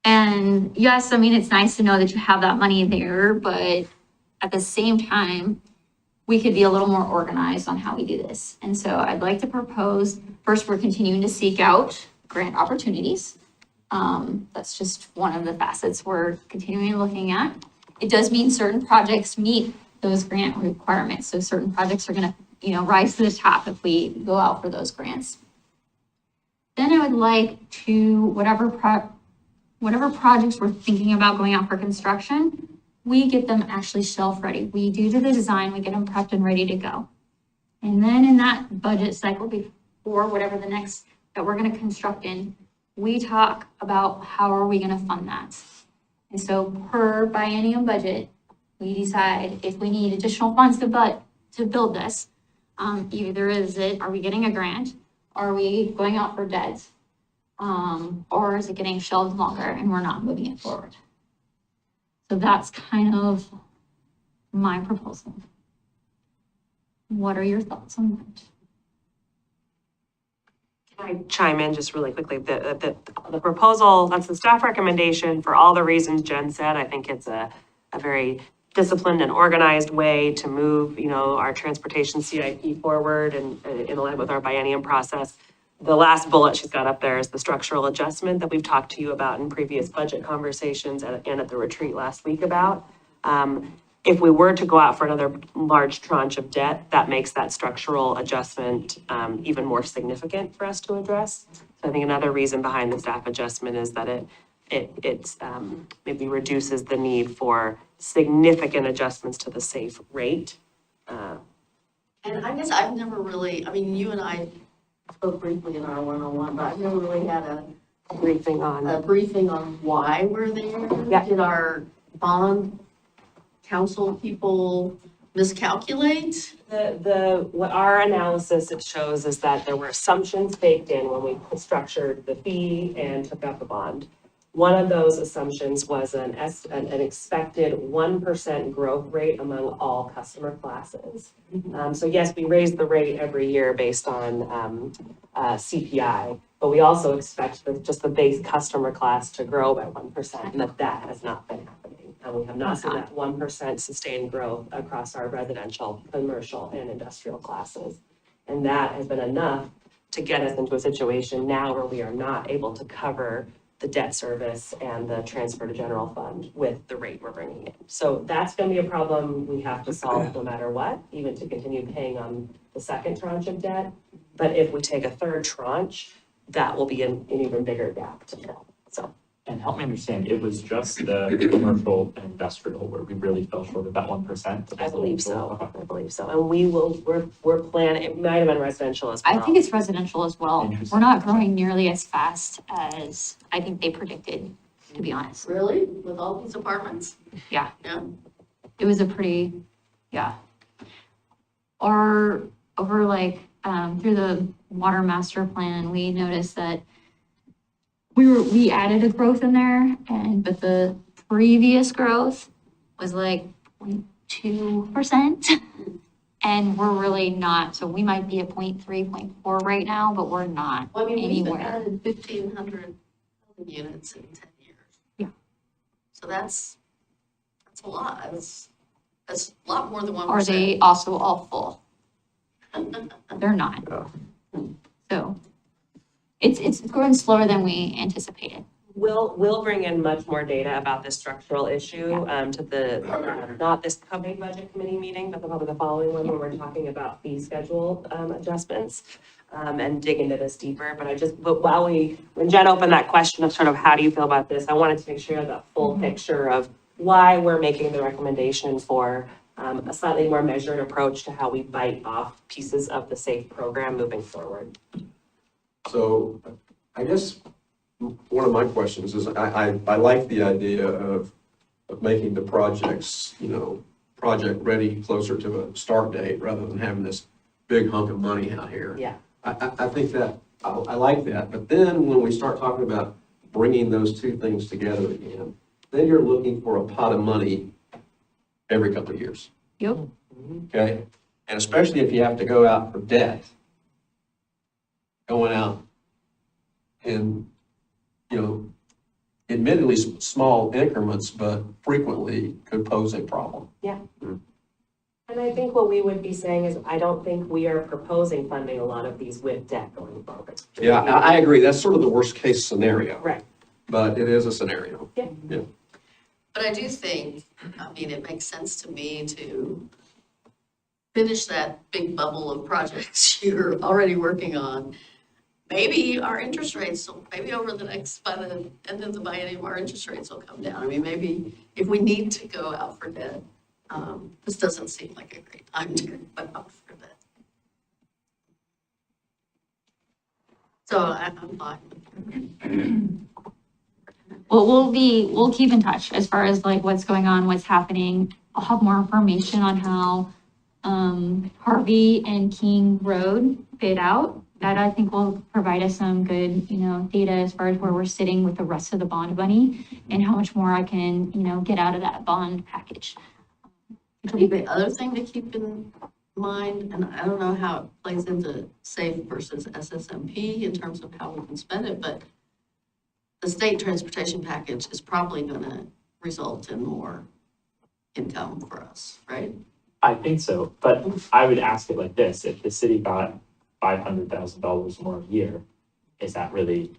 And yes, I mean, it's nice to know that you have that money there, but at the same time, we could be a little more organized on how we do this. And so I'd like to propose, first, we're continuing to seek out grant opportunities. That's just one of the facets we're continuing looking at. It does mean certain projects meet those grant requirements. So certain projects are gonna, rise to the top if we go out for those grants. Then I would like to, whatever projects we're thinking about going out for construction, we get them actually shelf ready. We do the design, we get them prepped and ready to go. And then in that budget cycle before whatever the next that we're gonna construct in, we talk about how are we gonna fund that. And so per biennium budget, we decide if we need additional funds to build this. Either are we getting a grant? Are we going out for debt? Or is it getting shelved longer and we're not moving it forward? So that's kind of my proposal. What are your thoughts on that? Can I chime in just really quickly? The proposal, that's the staff recommendation for all the reasons Jen said. I think it's a very disciplined and organized way to move, our transportation CIP forward and in line with our biennium process. The last bullet she's got up there is the structural adjustment that we've talked to you about in previous budget conversations and at the retreat last week about. If we were to go out for another large tranche of debt, that makes that structural adjustment even more significant for us to address. So I think another reason behind the staff adjustment is that it maybe reduces the need for significant adjustments to the safe rate. And I guess I've never really, you and I spoke briefly in our one-on-one, but I've never really had a Briefing on. why we're there. Yeah. Did our bond council people miscalculate? What our analysis it shows is that there were assumptions baked in when we structured the fee and took out the bond. One of those assumptions was an expected 1% growth rate among all customer classes. So yes, we raise the rate every year based on CPI, but we also expect just the base customer class to grow by 1%, and that has not been happening. And we have not seen that 1% sustained growth across our residential, commercial, and industrial classes. And that has been enough to get us into a situation now where we are not able to cover the debt service and the transfer to general fund with the rate we're bringing in. So that's gonna be a problem we have to solve no matter what, even to continue paying on the second tranche of debt. But if we take a third tranche, that will be an even bigger gap to fill, so. And help me understand, it was just the commercial and industrial where we really fell short of that 1%? I believe so, and we're planning, it might have been residential as well. I think it's residential as well. Interesting. We're not growing nearly as fast as I think they predicted, to be honest. Really? With all these apartments? Yeah. Yeah. It was a pretty, yeah. Or over like, through the water master plan, we noticed that we added a growth in there but the previous growth was like 0.2%. And we're really not, so we might be at 0.3, 0.4 right now, but we're not Well, I mean, we've anywhere. added 1,500 units in 10 years. Yeah. So that's a lot. That's a lot more than 1%. Are they also all full? They're not. Yeah. So it's growing slower than we anticipated. We'll bring in much more data about this structural issue, to the, not this coming budget committee meeting, but probably the following one, where we're talking about fee schedule, adjustments, and dig into this deeper. But when Jen opened that question of sort of how do you feel about this, I wanted to make sure that full picture of why we're making the recommendation for, a slightly more measured approach to how we bite off pieces of the SAFE program moving forward. So I guess one of my questions is, I like the idea of making the projects, project ready closer to a start date rather than having this big hunk of money out here. Yeah. I think that, I like that, but then when we start talking about bringing those two things together again, then you're looking for a pot of money every couple of years. Yep. Okay? And especially if you have to go out for debt, going out in, admittedly small increments, but frequently could pose a problem. And I think what we would be saying is, I don't think we are proposing funding a lot of these with debt going forward. Yeah, I agree. That's sort of the worst case scenario. Right. But it is a scenario. But I do think, it makes sense to me to finish that big bubble of projects you're already working on. Maybe our interest rates, maybe over the next, by the end of the biennium, our interest rates will come down. Maybe if we need to go out for debt, this doesn't seem like a great time to go out for debt. So I'm fine. Well, we'll keep in touch as far as like what's going on, what's happening. I'll have more information on how, Harvey and King Road bid out. That I think will provide us some good, data as far as where we're sitting with the rest of the bond money and how much more I can, get out of that bond package. I think the other thing to keep in mind, and I don't know how it plays into SAFE versus SSMP in terms of how we can spend it, but the state transportation package is probably going to result in more income for us, right? I think so, but I would ask it like this, if the city got $500,000 more a year, is that really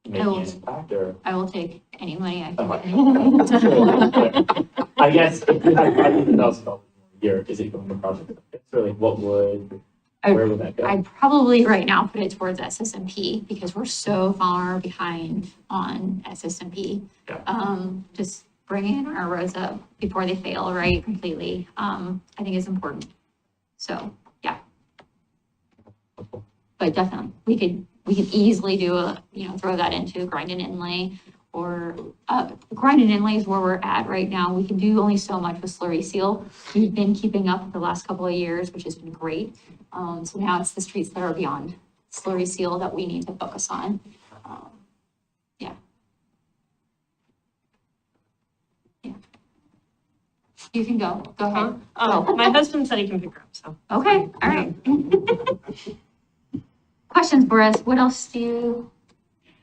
making an impact, or? I will take any money I Okay. can. I guess if you had $500,000 more a year, is it going to project? It's really, where would that go? I'd probably right now put it towards SSMP because we're so far behind on SSMP. Yeah. Just bringing our roads up before they fail, right, completely, I think is important. So, yeah. But definitely, we could easily do throw that into grind and inlay or, grind and inlay is where we're at right now. We can do only so much with slurry seal. We've been keeping up the last couple of years, which has been great. So now it's the streets that are beyond slurry seal that we need to focus on. Yeah. You can go ahead. Oh, my husband said he can pick her up, so. Okay, all right. Questions for us? What else do you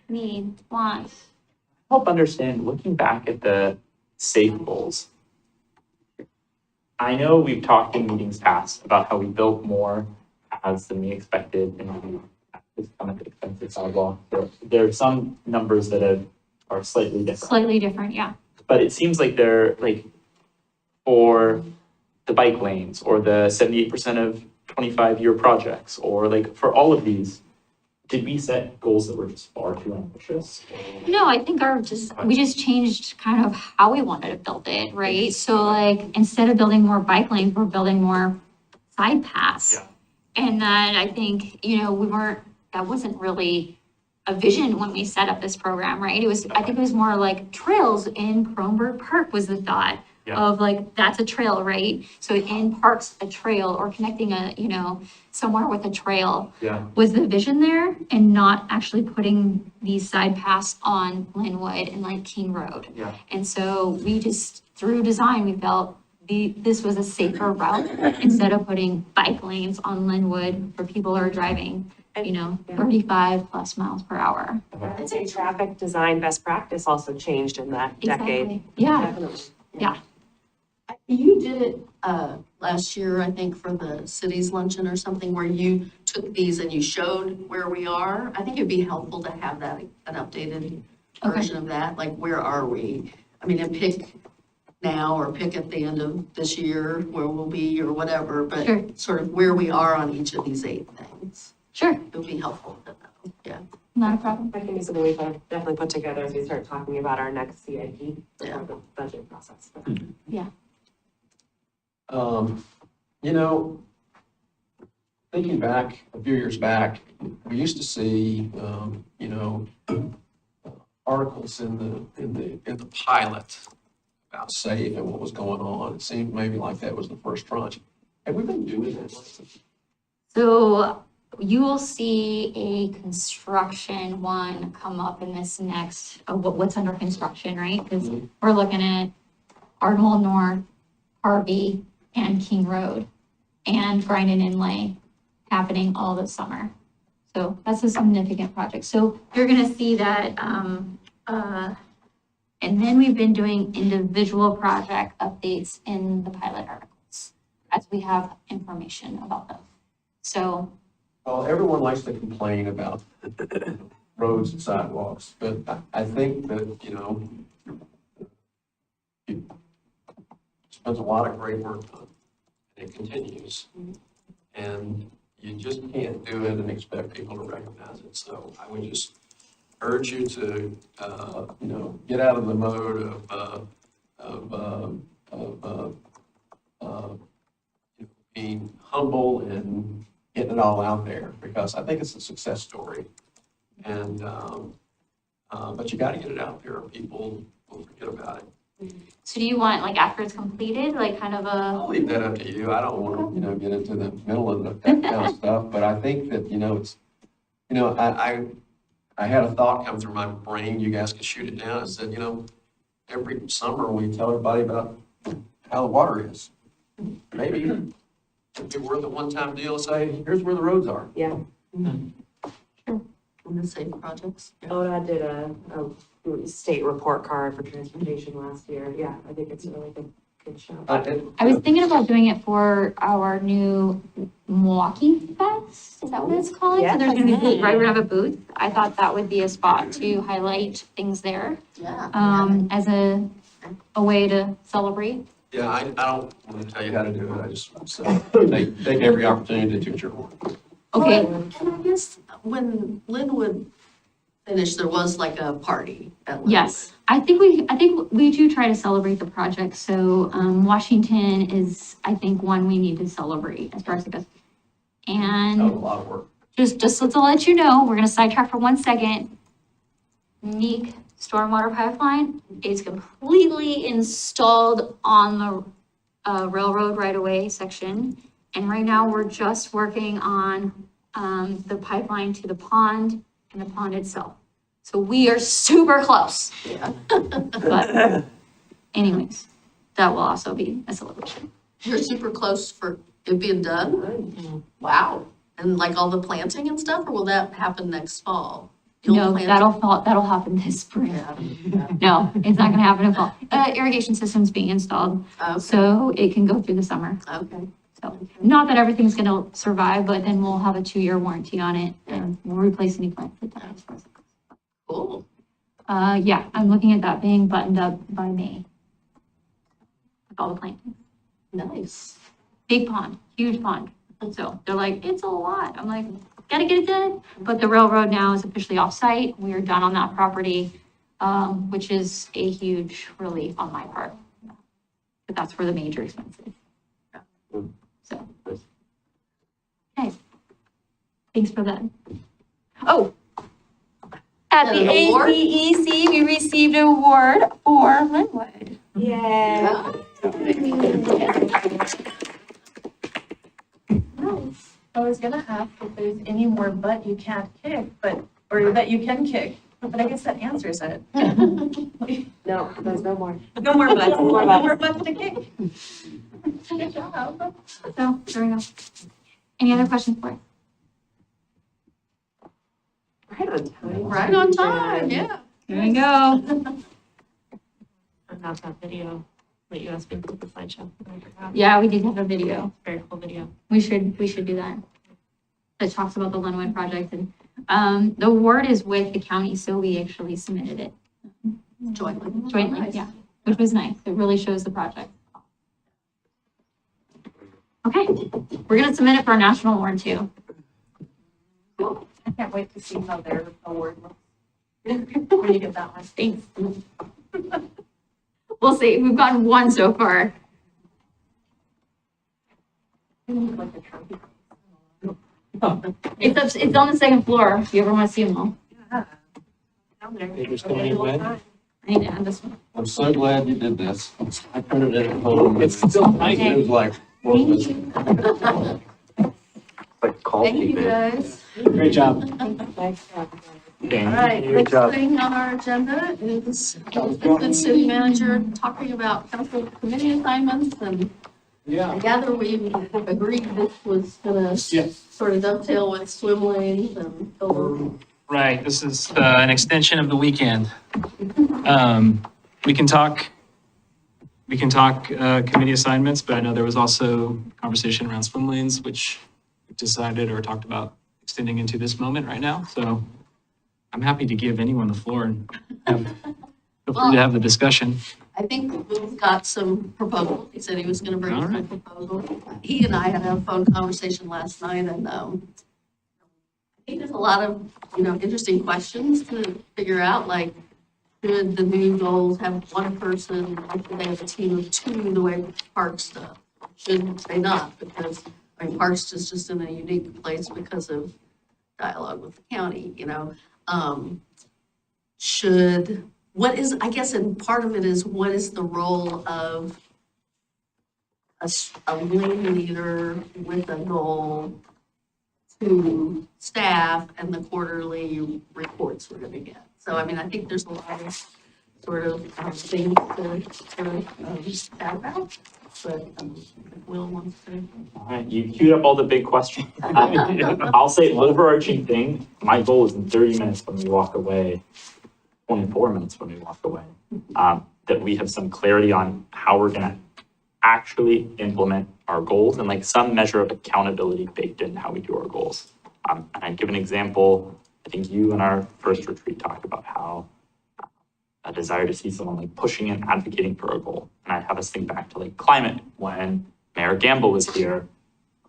need, want? Help understand, looking back at the SAFE goals. I know we've talked in meetings past about how we built more as than we expected and it's come at the expense of sidewalk. There are some numbers that have are slightly different. Slightly different, yeah. But it seems like they're like, for the bike lanes or the 78% of 25-year projects, or like for all of these, did we set goals that were just far too ambitious? No, I think we just changed kind of how we wanted to build it, right? So like, instead of building more bike lanes, we're building more side paths. Yeah. And then I think, that wasn't really a vision when we set up this program, right? I think it was more like trails in Kronberg Park was the thought Yeah. of like, that's a trail, right? So in parks, a trail, or connecting somewhere with a trail Yeah. was the vision there, and not actually putting these side paths on Linwood and like King Road. Yeah. And so we just, through design, we felt this was a safer route instead of putting bike lanes on Linwood where people are driving, 35 plus miles per hour. I'd say traffic design best practice also changed in that decade. Exactly. Yeah, Definitely. yeah. You did it last year, I think, for the city's luncheon or something, where you took these and you showed where we are. I think it'd be helpful to have that, an updated Okay. version of that, like where are we? I mean, and pick now or pick at the end of this year where we'll be or whatever, Sure. but sort of where we are on each of these 8 things. Sure, It would be helpful to know, yeah. not a problem. That can be something we can definitely put together as we start talking about our next CIP, Yeah. the budget process. You know, thinking back, a few years back, we used to see, articles in the pilot about SAFE and what was going on. It seemed maybe like that was the first tranche. Have we been doing that lately? So you will see a construction one come up in this next, what's under construction, right? Because we're looking at Ardmore North, Harvey, and King Road, and Grindon Inlay happening all this summer. So that's a significant project. So you're gonna see that, and then we've been doing individual project updates in the pilot articles as we have information about them. So, Well, everyone likes to complain about roads and sidewalks, but I think that, it spends a lot of great work on it, and it continues. And you just can't do it and expect people to recognize it. So I would just urge you to, get out of the mode of being humble and getting it all out there, because I think it's a success story. And, but you gotta get it out there or people will forget about it. so do you want, like, after it's completed, like, kind of I'll a, leave that up to you. I don't want to, get into the middle of that kind of stuff, but I think that, it's, I had a thought come through my brain, you guys can shoot it down. I said, every summer we tell everybody about how the water is. Maybe it'd be worth a one-time deal, say, here's where the roads are. Yeah, In the safe projects. Yeah. ODOT did a state report card for transportation last year. Yeah, I think it's a really good show. I was thinking about doing it for our new Milwaukie Fest, is that what it's called? So there's gonna be, right, we're gonna have a booth. I thought that would be a spot to highlight things there, Yeah. as a way to celebrate. Yeah, I don't want to tell you how to do it. I just want to take every opportunity to toot your horn. Okay, And I guess when Linwood finished, there was like a party at Linwood. yes, I think we do try to celebrate the project, so, Washington is, I think, one we need to celebrate as far as it goes. That was a And lot of work. just to let you know, we're gonna sidetrack for 1 second. Neek stormwater pipeline is completely installed on the railroad right-of-way section. And right now, we're just working on the pipeline to the pond and the pond itself. So we are super close. Yeah. But anyways, that will also be a celebration. You're super close for it being done? Wow. And like all the planting and stuff, or will that happen next fall? You'll No, plant- that'll happen this spring. Yeah. No, it's not gonna happen in fall. Irrigation system's being installed, Okay, so it can go through the summer. okay. So, not that everything's gonna survive, but then we'll have a 2-year warranty on it and we'll replace any plants that die. Cool. Yeah, I'm looking at that being buttoned up by May. With all the plantings. Nice. Big pond, huge pond. So they're like, it's a lot. I'm like, gotta get it done. But the railroad now is officially off-site. We are done on that property, which is a huge relief on my part. But that's where the major expense is. So. Okay. Thanks for that. Oh. At the An award? ACEC, we received an award for Linwood. Yeah. I was gonna ask if there's any more butt you can't kick, or that you can kick, but I guess that answers it. No, there's no more. No more butts, No more no more butts to kick. Good job. So, there we go. Any other questions for us? Right on time. Right on time, yeah. There we go. And not that video that you asked me to put the slideshow. I forgot. Yeah, we did have a video. Very cool video. We should do that. That talks about the Linwood project and, the award is with the county, so we actually submitted it Jointly. jointly, Nice. yeah, which was nice. It really shows the project. Okay, we're gonna submit it for a national award too. I can't wait to see how their award looks. When you get that one. Thanks. We'll see. We've gotten one so far. Like a trophy. It's on the second floor, if you ever wanna see them all. Papers don't even win. I need to add this one. I'm so glad you did this. I printed it at home. It's still nice. It was like, Thank you. Like call Thank me, you, man. guys. Great job. Thanks. All right, next thing on our agenda is the city manager talking about council committee assignments, and I Yeah. gather we agreed this was gonna Yes. sort of dovetail with swim lanes and go. Right, this is an extension of the weekend. We can talk committee assignments, but I know there was also conversation around swim lanes, which we decided or talked about extending into this moment right now. So I'm happy to give anyone the floor and feel free to have the discussion. I think Bill's got some proposals. He said he was gonna bring All some right. proposals. He and I had a phone conversation last night, and, I think there's a lot of, interesting questions to figure out, like, should the new goals have one person, or should they have a team of two, the way Parks does? Should they not? Because, Parks is just in a unique place because of dialogue with the county, I guess, and part of it is, what is the role of a lane leader with a goal to staff and the quarterly reports we're gonna get? So, I think there's a lot of sort of things to chat about, but if Will wants to. All right, you queued up all the big questions. I'll say overarching thing, my goal is in 30 minutes when we walk away, 24 minutes when we walk away, that we have some clarity on how we're gonna actually implement our goals and like some measure of accountability baked in how we do our goals. And I'd give an example. I think you in our first retreat talked about how a desire to see someone like pushing and advocating for a goal. And I have us think back to like climate. When Mayor Gamble was here,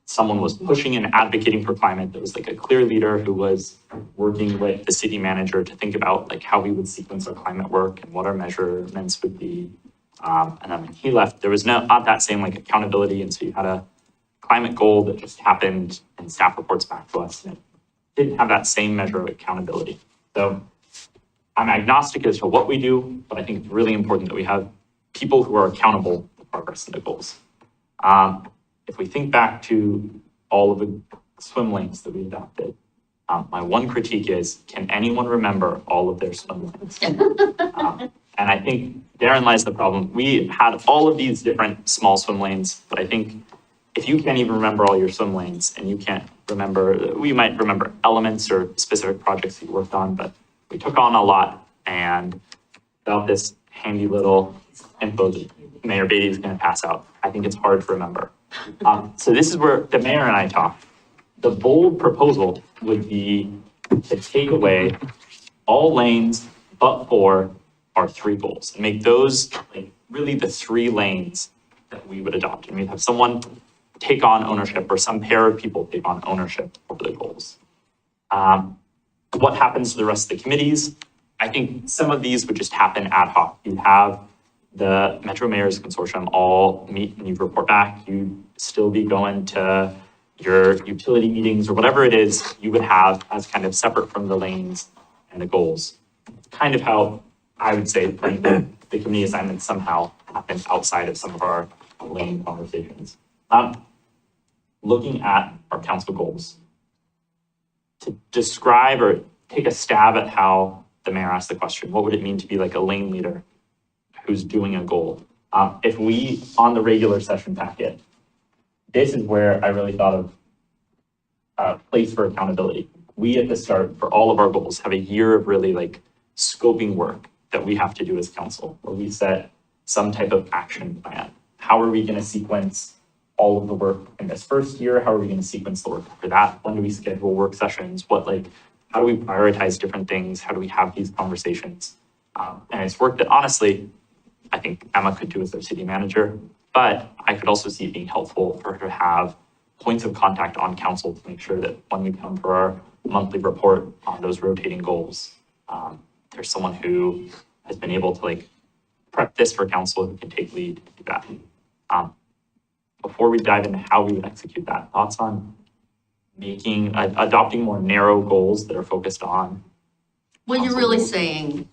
someone was pushing and advocating for climate. There was like a clear leader who was working with the city manager to think about like how we would sequence our climate work and what our measurements would be. And then when he left, there was not that same like accountability. And so you had a climate goal that just happened and staff reports back to us. And it didn't have that same measure of accountability. So I'm agnostic as to what we do, but I think it's really important that we have people who are accountable for progress and the goals. If we think back to all of the swim lanes that we adopted, my one critique is, can anyone remember all of their swim lanes? And I think therein lies the problem. We had all of these different small swim lanes, but I think if you can't even remember all your swim lanes and you can't remember, we might remember elements or specific projects that you worked on, but we took on a lot, and without this handy little info that Mayor Beatty is going to pass out, I think it's hard to remember. So this is where the mayor and I talked. The bold proposal would be to take away all lanes but for our 3 goals, and make those like really the 3 lanes that we would adopt. And we'd have someone take on ownership, or some pair of people take on ownership over the goals. What happens to the rest of the committees? I think some of these would just happen ad hoc. You have the Metro Mayor's Consortium all meet and you report back. You'd still be going to your utility meetings or whatever it is you would have as kind of separate from the lanes and the goals. Kind of how I would say the committee assignments somehow happen outside of some of our lane conversations. Looking at our council goals, to describe or take a stab at how the mayor asked the question, what would it mean to be like a lane leader who's doing a goal? If we, on the regular session packet, this is where I really thought of a place for accountability. We at the start, for all of our goals, have a year of really like scoping work that we have to do as council, where we set some type of action plan. How are we going to sequence all of the work in this first year? How are we going to sequence the work after that? When do we schedule work sessions? How do we prioritize different things? How do we have these conversations? And it's work that honestly, I think Emma could do as their city manager, but I could also see it being helpful for her to have points of contact on council to make sure that when we come for our monthly report on those rotating goals, there's someone who has been able to like prep this for council who can take lead to do that. Before we dive into how we would execute that, thoughts on adopting more narrow goals that are focused on. Well, you're really saying,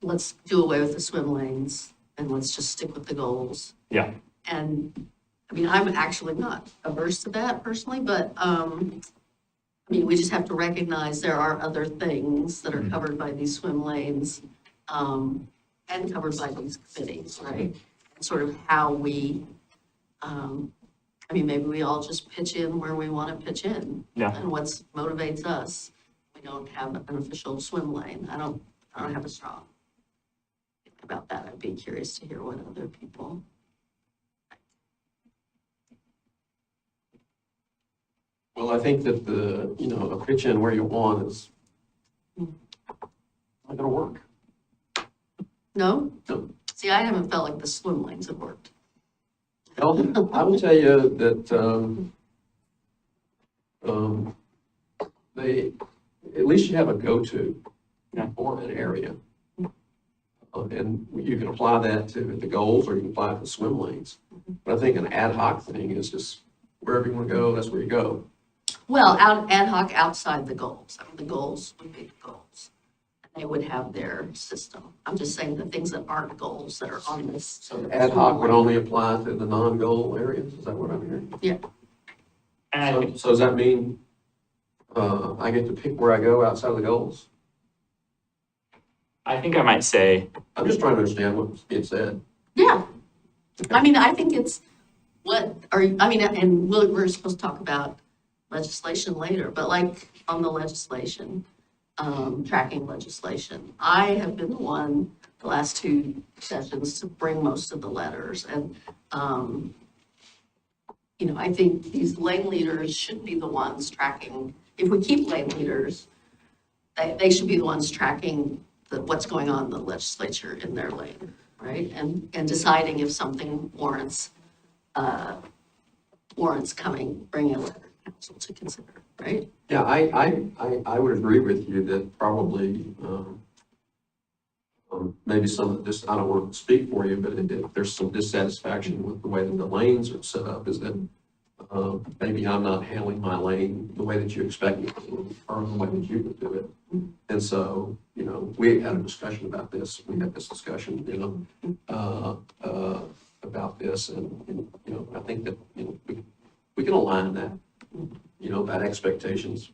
let's do away with the swim lanes and let's just stick with the goals. Yeah. And I mean, I'm actually not averse to that personally, but we just have to recognize there are other things that are covered by these swim lanes and covered by these committees, right? And sort of how we, maybe we all just pitch in where we want to pitch in. Yeah. And what motivates us. We don't have an official swim lane. I don't have a strong feeling about that. I'd be curious to hear what other people. Well, I think that a pitch in where you want is not gonna work. No? No. See, I haven't felt like the swim lanes have worked. Well, I will tell you that, at least you have a go-to for an area. And you can apply that to the goals or you can apply it to swim lanes. But I think an ad hoc thing is just wherever you want to go, that's where you go. Well, ad hoc outside the goals. The goals would be the goals. They would have their system. I'm just saying the things that aren't goals that are on this. So ad hoc would only apply to the non-goal areas, is that what I'm hearing? Yeah. And So does that mean, I get to pick where I go outside of the goals? I think I might say, I'm just trying to understand what's being said. Yeah. I think it's and we're supposed to talk about legislation later, but like on the legislation, tracking legislation, I have been the one the last 2 sessions to bring most of the letters. And, I think these lane leaders should be the ones tracking. If we keep lane leaders, they should be the ones tracking what's going on in the legislature in their lane, right? And deciding if something warrants bringing a letter to council to consider, right? Yeah, I would agree with you that probably, maybe some of this, I don't want to speak for you, but if there's some dissatisfaction with the way that the lanes are set up, is that maybe I'm not handling my lane the way that you expect me to, or the way that you would do it. And so, we had a discussion about this. We had this discussion, about this, and I think that, we can align that, about expectations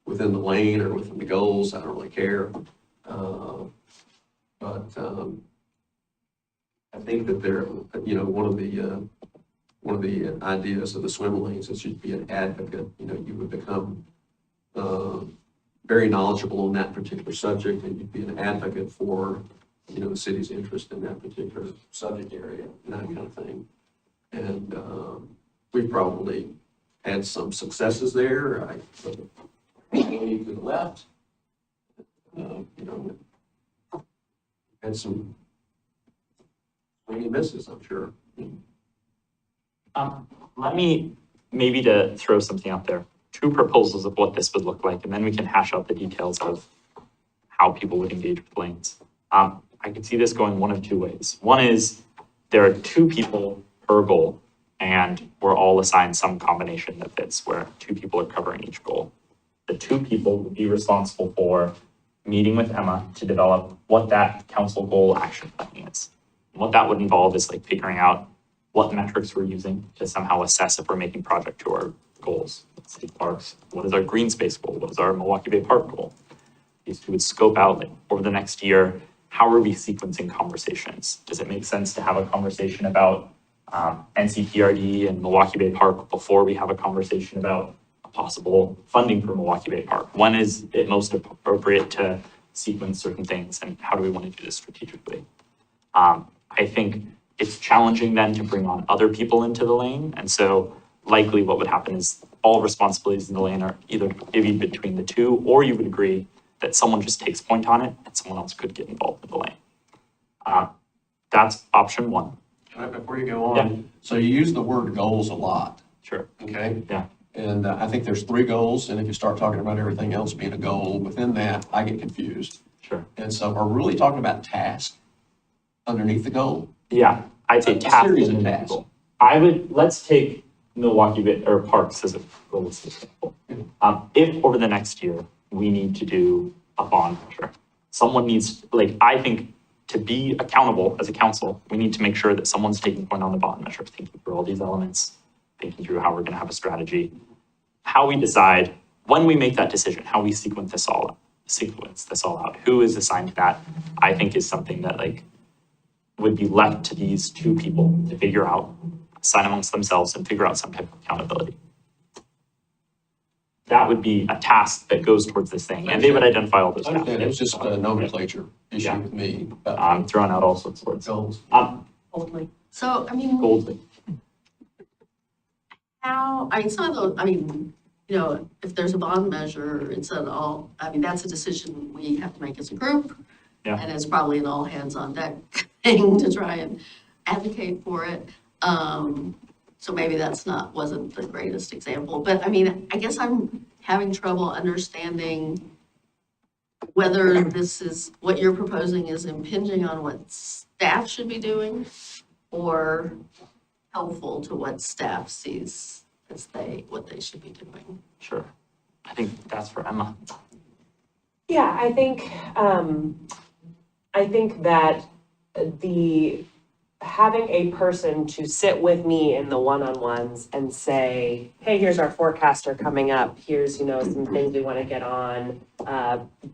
within the lane or within the goals. I don't really care. But I think that there, one of the ideas of the swim lanes is you'd be an advocate. You would become very knowledgeable on that particular subject, and you'd be an advocate for, the city's interest in that particular subject area, and that kind of thing. And we've probably had some successes there. I to the left, and some swing and misses, I'm sure. Let me, maybe to throw something out there, 2 proposals of what this would look like, and then we can hash out the details of how people would engage with lanes. I could see this going one of 2 ways. One is there are 2 people per goal, and we're all assigned some combination that fits where 2 people are covering each goal. The 2 people would be responsible for meeting with Emma to develop what that council goal action plan is. And what that would involve is like figuring out what metrics we're using to somehow assess if we're making progress to our goals. Let's take parks. What is our green space goal? What is our Milwaukie Bay Park goal? These 2 would scope out like over the next year, how are we sequencing conversations? Does it make sense to have a conversation about NCPRD and Milwaukie Bay Park before we have a conversation about possible funding for Milwaukie Bay Park? When is it most appropriate to sequence certain things, and how do we want to do this strategically? I think it's challenging then to bring on other people into the lane, and so likely what would happen is all responsibilities in the lane are either divvied between the 2, or you would agree that someone just takes point on it and someone else could get involved in the lane. That's option 1. Before you go on, so you use the word goals a lot, Sure. okay? Yeah. And I think there's 3 goals, and if you start talking about everything else being a goal within that, I get confused. Sure. And so are we really talking about tasks underneath the goal? Yeah, I'd say A tasks. series of and tasks. people. let's take Milwaukie Bay or Parks as a realistic example. If over the next year, we need to do a bond measure, someone needs, like, I think to be accountable as a council, we need to make sure that someone's taking point on the bond measure, thinking through all these elements, thinking through how we're gonna have a strategy, how we decide, when we make that decision, how we sequence this all out, who is assigned to that, I think is something that like would be left to these 2 people to figure out, assign amongst themselves and figure out some type of accountability. That would be a task that goes towards this thing, and they would identify all those. I understand, it was just a nomenclature issue Yeah. with me. But I'm throwing out all sorts of words. goals. Boldly. So, I mean, Goldly. some of those, you know, if there's a bond measure, it's an all, that's a decision we have to make as a group. Yeah. And it's probably an all hands on deck thing to try and advocate for it. So maybe wasn't the greatest example, but I guess I'm having trouble understanding whether what you're proposing is impinging on what staff should be doing or helpful to what staff sees as what they should be doing. Sure. I think that's for Emma. Yeah, I think that having a person to sit with me in the one-on-ones and say, hey, here's our forecaster coming up, here's, some things we want to get on,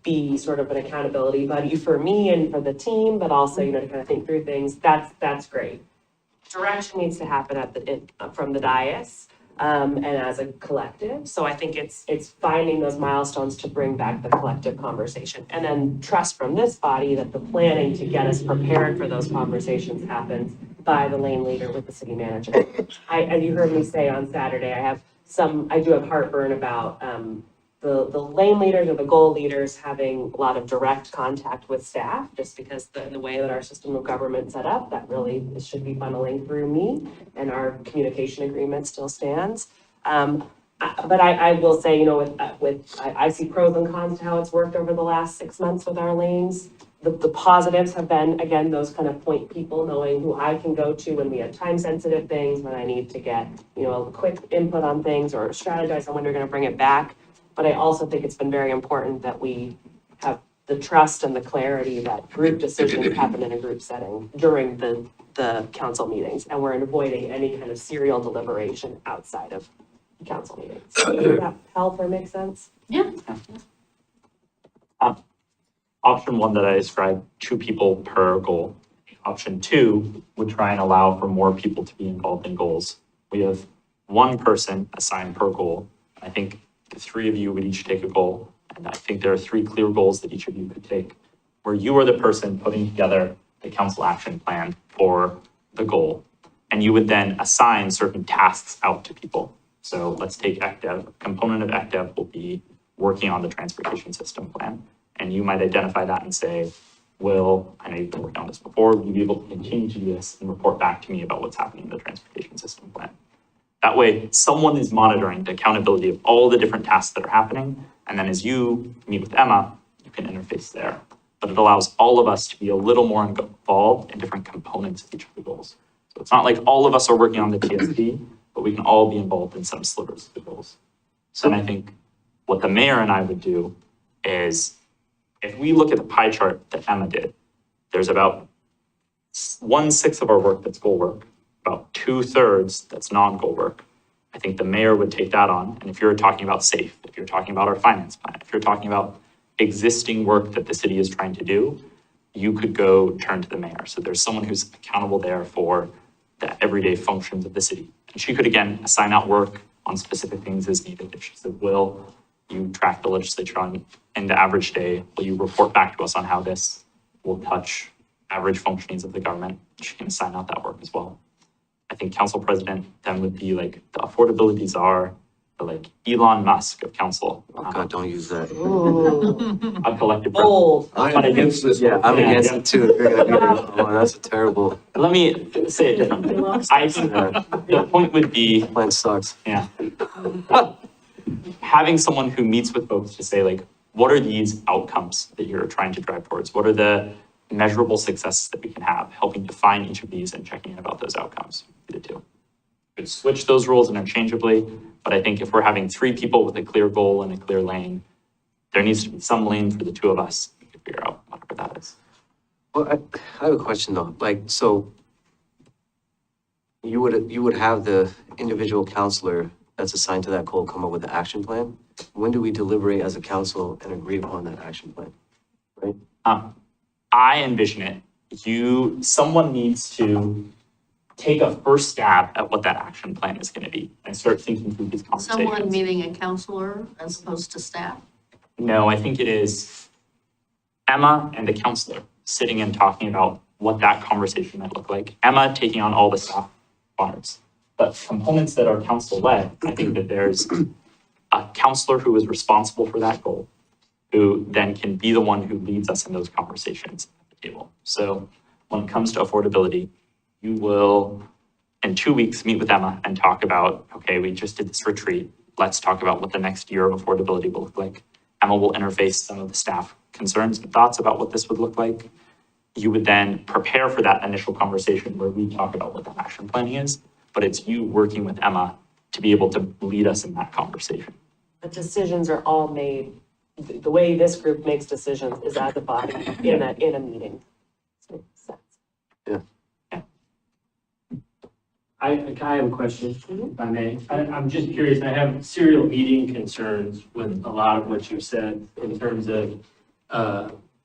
be sort of an accountability buddy for me and for the team, but also, to kind of think through things, that's great. Direction needs to happen from the dais. And as a collective. So I think it's finding those milestones to bring back the collective conversation. And then trust from this body that the planning to get us prepared for those conversations happens by the lane leader with the city manager. As you heard me say on Saturday, I do have heartburn about the lane leaders or the goal leaders having a lot of direct contact with staff, just because the way that our system of government set up, that really should be funneling through me, and our communication agreement still stands. But I will say, I see pros and cons to how it's worked over the last 6 months with our lanes. The positives have been, again, those kind of point people, knowing who I can go to when we have time-sensitive things, when I need to get, a quick input on things or strategize on when we're gonna bring it back. But I also think it's been very important that we have the trust and the clarity that group decisions happen in a group setting during the council meetings, and we're avoiding any kind of serial deliberation outside of council meetings. Does that help or make sense? Yeah. Option 1 that I described, 2 people per goal. Option 2 would try and allow for more people to be involved in goals. We have 1 person assigned per goal. I think the 3 of you would each take a goal. And I think there are 3 clear goals that each of you could take, where you are the person putting together the council action plan for the goal. And you would then assign certain tasks out to people. So let's take ECDEV. A component of ECDEV will be working on the transportation system plan. And you might identify that and say, will, I know you've been working on this before, will you be able to continue to do this and report back to me about what's happening in the transportation system plan? That way, someone is monitoring the accountability of all the different tasks that are happening. And then as you meet with Emma, you can interface there. But it allows all of us to be a little more involved in different components of each of the goals. So it's not like all of us are working on the TSP, but we can all be involved in some slivers of the goals. So then I think what the mayor and I would do is, if we look at the pie chart that Emma did, there's about 1/6 of our work that's goal work, about 2/3 that's non-goal work. I think the mayor would take that on. And if you're talking about SAFE, if you're talking about our finance plan, if you're talking about existing work that the city is trying to do, you could go turn to the mayor. So there's someone who's accountable there for the everyday functions of the city. And she could, again, assign out work on specific things as needed. If she said, will you track the legislature on in the average day? Will you report back to us on how this will touch average functionings of the government? She can assign out that work as well. I think council president then would be like, the affordabilities are the like Elon Musk of council. Oh God, don't use that. A collective. Bold. I am against this. Yeah, I'm Yeah, against yeah. it too. Oh, that's a terrible, Let me say it differently. I think the point would be, plan sucks. yeah, having someone who meets with folks to say like, what are these outcomes that you're trying to drive towards? What are the measurable successes that we can have? Helping define each of these and checking in about those outcomes would be the two. We could switch those roles interchangeably, but I think if we're having 3 people with a clear goal and a clear lane, there needs to be some lane for the 2 of us. We can figure out whatever that is. Well, I have a question though, like, so you would have the individual counselor that's assigned to that goal come up with the action plan. When do we deliberate as a council and agree upon that action plan? I envision it. Someone needs to take a first stab at what that action plan is going to be and start thinking through these conversations. Someone meeting a counselor as opposed to staff. No, I think it is Emma and the counselor sitting and talking about what that conversation might look like. Emma taking on all the staff parts. But components that are council-led, I think that there's a counselor who is responsible for that goal, who then can be the one who leads us in those conversations at the table. So when it comes to affordability, you will, in 2 weeks, meet with Emma and talk about, okay, we just did this retreat. Let's talk about what the next year of affordability will look like. Emma will interface some of the staff concerns and thoughts about what this would look like. You would then prepare for that initial conversation where we talk about what the action planning is, but it's you working with Emma to be able to lead us in that conversation. The decisions are all made, the way this group makes decisions is as a body in a meeting. Makes sense. I have a question, if I may. I'm just curious, I have serial meeting concerns with a lot of what you said in terms of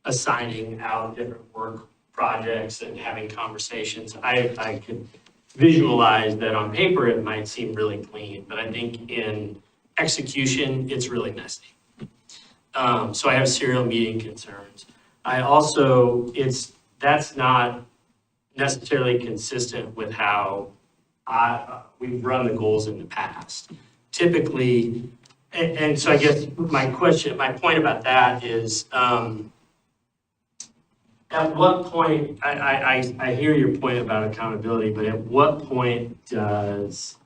assigning out different work projects and having conversations. I could visualize that on paper, it might seem really clean, but I think in execution, it's really messy. So I have serial meeting concerns. I also, that's not necessarily consistent with how we've run the goals in the past. Typically, and so I guess my point about that is, at what point, I hear your point about accountability, but at what point does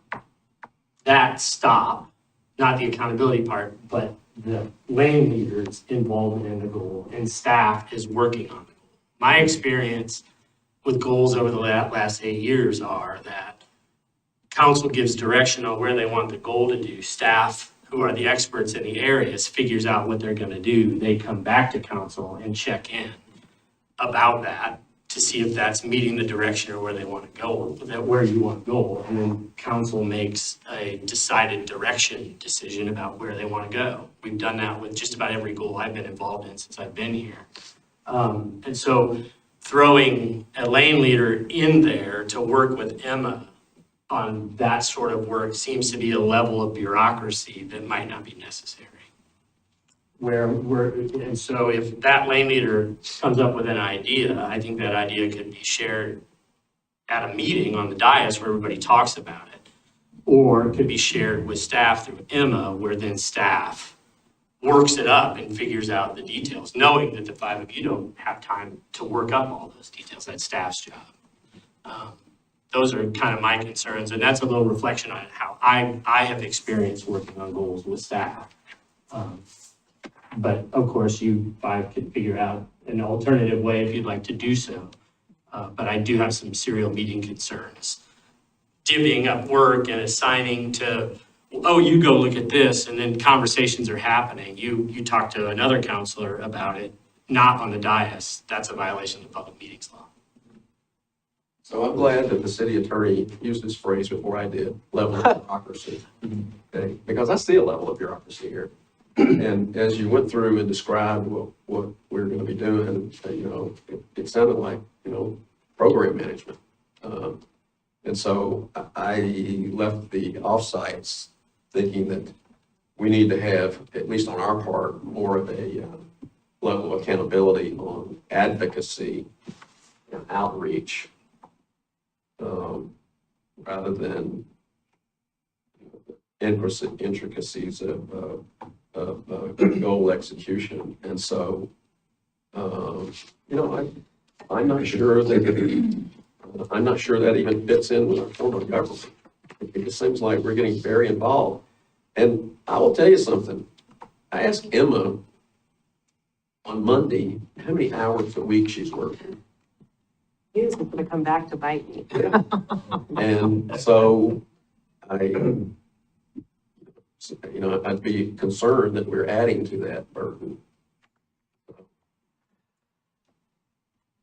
that stop? Not the accountability part, but the lane leaders involvement in the goal and staff is working on the goal. My experience with goals over the last 8 years are that council gives direction on where they want the goal to do. Staff, who are the experts in the areas, figures out what they're going to do. They come back to council and check in about that to see if that's meeting the direction or where they want to go, where you want to go. And then council makes a decided direction decision about where they want to go. We've done that with just about every goal I've been involved in since I've been here. And so throwing a lane leader in there to work with Emma on that sort of work seems to be a level of bureaucracy that might not be necessary. And so if that lane leader comes up with an idea, I think that idea could be shared at a meeting on the dais where everybody talks about it. Or it could be shared with staff through Emma, where then staff works it up and figures out the details, knowing that the five of you don't have time to work up all those details. That's staff's job. Those are kind of my concerns, and that's a little reflection on how I have experienced working on goals with staff. But of course, you five could figure out an alternative way if you'd like to do so. But I do have some serial meeting concerns. Divvying up work and assigning to, oh, you go look at this, and then conversations are happening. You talk to another counselor about it, not on the dais. That's a violation of the public meetings law. So I'm glad that the city attorney used this phrase before I did, level of bureaucracy. Okay, because I see a level of bureaucracy here. And as you went through and described what we're gonna be doing, it sounded like, program management. And so I left the offsites thinking that we need to have, at least on our part, more of a level of accountability on advocacy and outreach, rather than intricacies of goal execution. And so, I'm not sure that even fits in with our form of government. It just seems like we're getting very involved. And I will tell you something. I asked Emma on Monday how many hours a week she's working. He's going to come back to bite me. And so I'd be concerned that we're adding to that burden.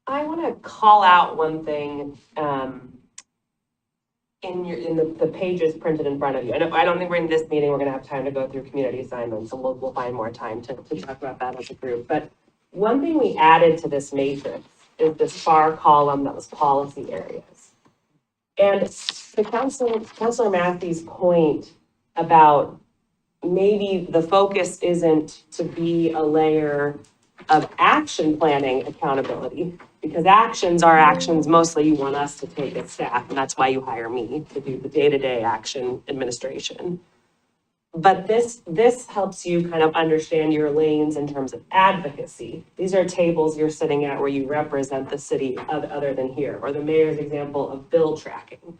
I want to call out one thing in the pages printed in front of you. I don't think we're in this meeting, we're going to have time to go through community assignments, and we'll find more time to talk about that as a group. But one thing we added to this matrix is this far column that was policy areas. And to Councilor Matthews' point about maybe the focus isn't to be a layer of action planning accountability, because actions are actions mostly you want us to take as staff, and that's why you hire me to do the day-to-day action administration. But this helps you kind of understand your lanes in terms of advocacy. These are tables you're sitting at where you represent the city other than here, or the mayor's example of bill tracking.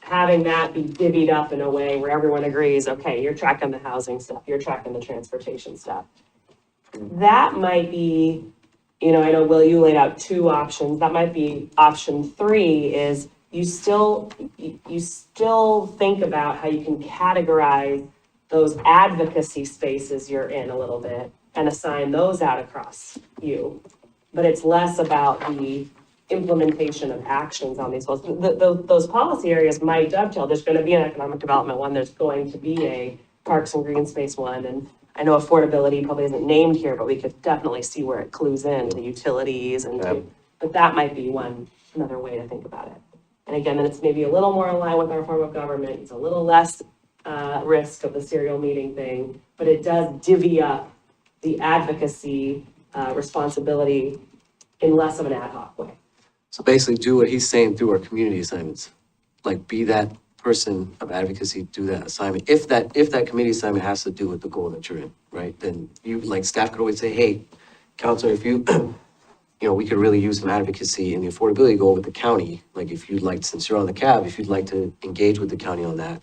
Having that be divvied up in a way where everyone agrees, okay, you're tracking the housing stuff, you're tracking the transportation stuff. That might be, I know, Will, you laid out two options. That might be option 3 is you still think about how you can categorize those advocacy spaces you're in a little bit and assign those out across you. But it's less about the implementation of actions on these goals. Those policy areas might dovetail. There's going to be an economic development one. There's going to be a parks and green space one. And I know affordability probably isn't named here, but we could definitely see where it clues in to utilities but that might be another way to think about it. And again, then it's maybe a little more in line with our form of government. It's a little less risk of the serial meeting thing, but it does divvy up the advocacy responsibility in less of an ad hoc way. So basically do what he's saying through our community assignments. Like be that person of advocacy, do that assignment. If that committee assignment has to do with the goal that you're in, right? Then you, like staff could always say, hey, counselor, if you, we could really use some advocacy in the affordability goal with the county. Like if you'd like, since you're on the cab, if you'd like to engage with the county on that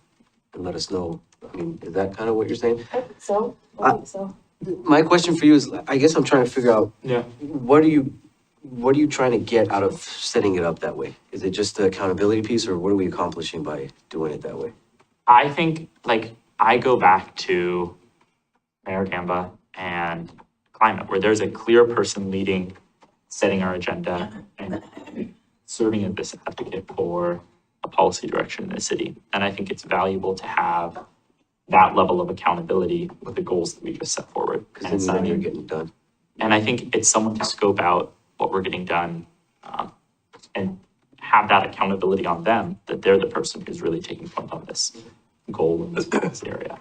and let us know. I mean, is that kind of what you're saying? I think so. My question for you is, I guess I'm trying to figure out, Yeah. what are you trying to get out of setting it up that way? Is it just the accountability piece, or what are we accomplishing by doing it that way? I think, I go back to Mayor Gamba and climate, where there's a clear person leading, setting our agenda and serving as this advocate for a policy direction in the city. And I think it's valuable to have that level of accountability with the goals that we just set forward. Because then you're getting done. And I think it's someone to scope out what we're getting done and have that accountability on them, that they're the person who's really taking point on this goal in this area.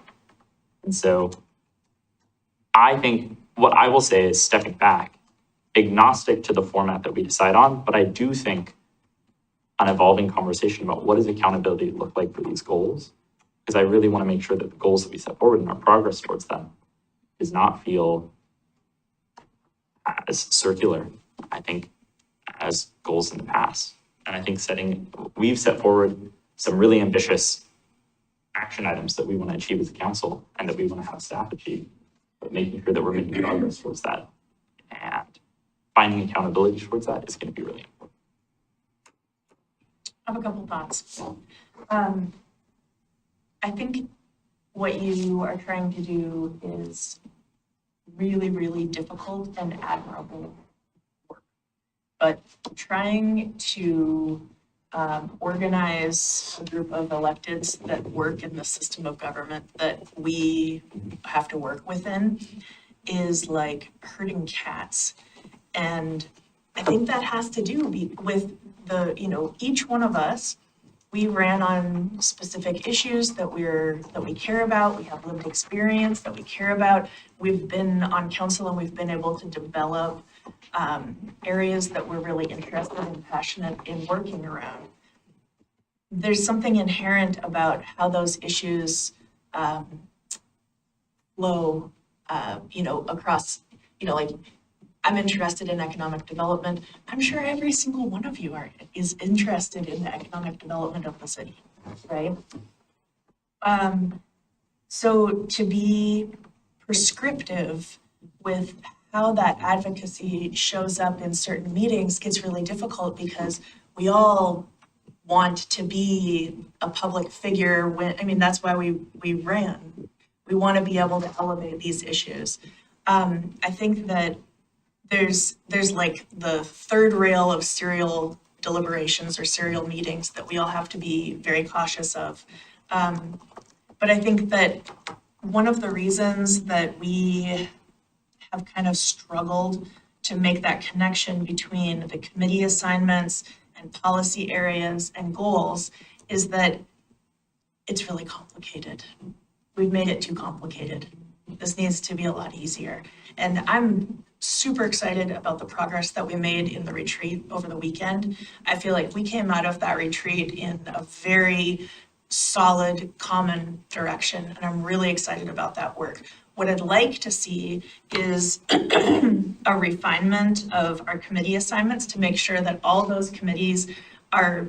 And so I think what I will say is, stepping back, agnostic to the format that we decide on, but I do think an evolving conversation about what does accountability look like for these goals, because I really want to make sure that the goals that we set forward and our progress towards them does not feel as circular, I think, as goals in the past. And I think we've set forward some really ambitious action items that we want to achieve as a council and that we want to have staff achieve, but making sure that we're making progress towards that and finding accountability towards that is going to be really important. I have a couple thoughts. I think what you are trying to do is really, really difficult and admirable work. But trying to organize a group of electeds that work in the system of government that we have to work within is like herding cats. And I think that has to do with each one of us, we ran on specific issues that we care about. We have lived experience that we care about. We've been on council and we've been able to develop areas that we're really interested and passionate in working around. There's something inherent about how those issues flow, across, like, I'm interested in economic development. I'm sure every single one of you is interested in the economic development of the city, right? So to be prescriptive with how that advocacy shows up in certain meetings gets really difficult because we all want to be a public figure that's why we ran. We want to be able to elevate these issues. I think that there's like the third rail of serial deliberations or serial meetings that we all have to be very cautious of. But I think that one of the reasons that we have kind of struggled to make that connection between the committee assignments and policy areas and goals is that it's really complicated. We've made it too complicated. This needs to be a lot easier. And I'm super excited about the progress that we made in the retreat over the weekend. I feel like we came out of that retreat in a very solid, common direction, and I'm really excited about that work. What I'd like to see is a refinement of our committee assignments to make sure that all those committees are,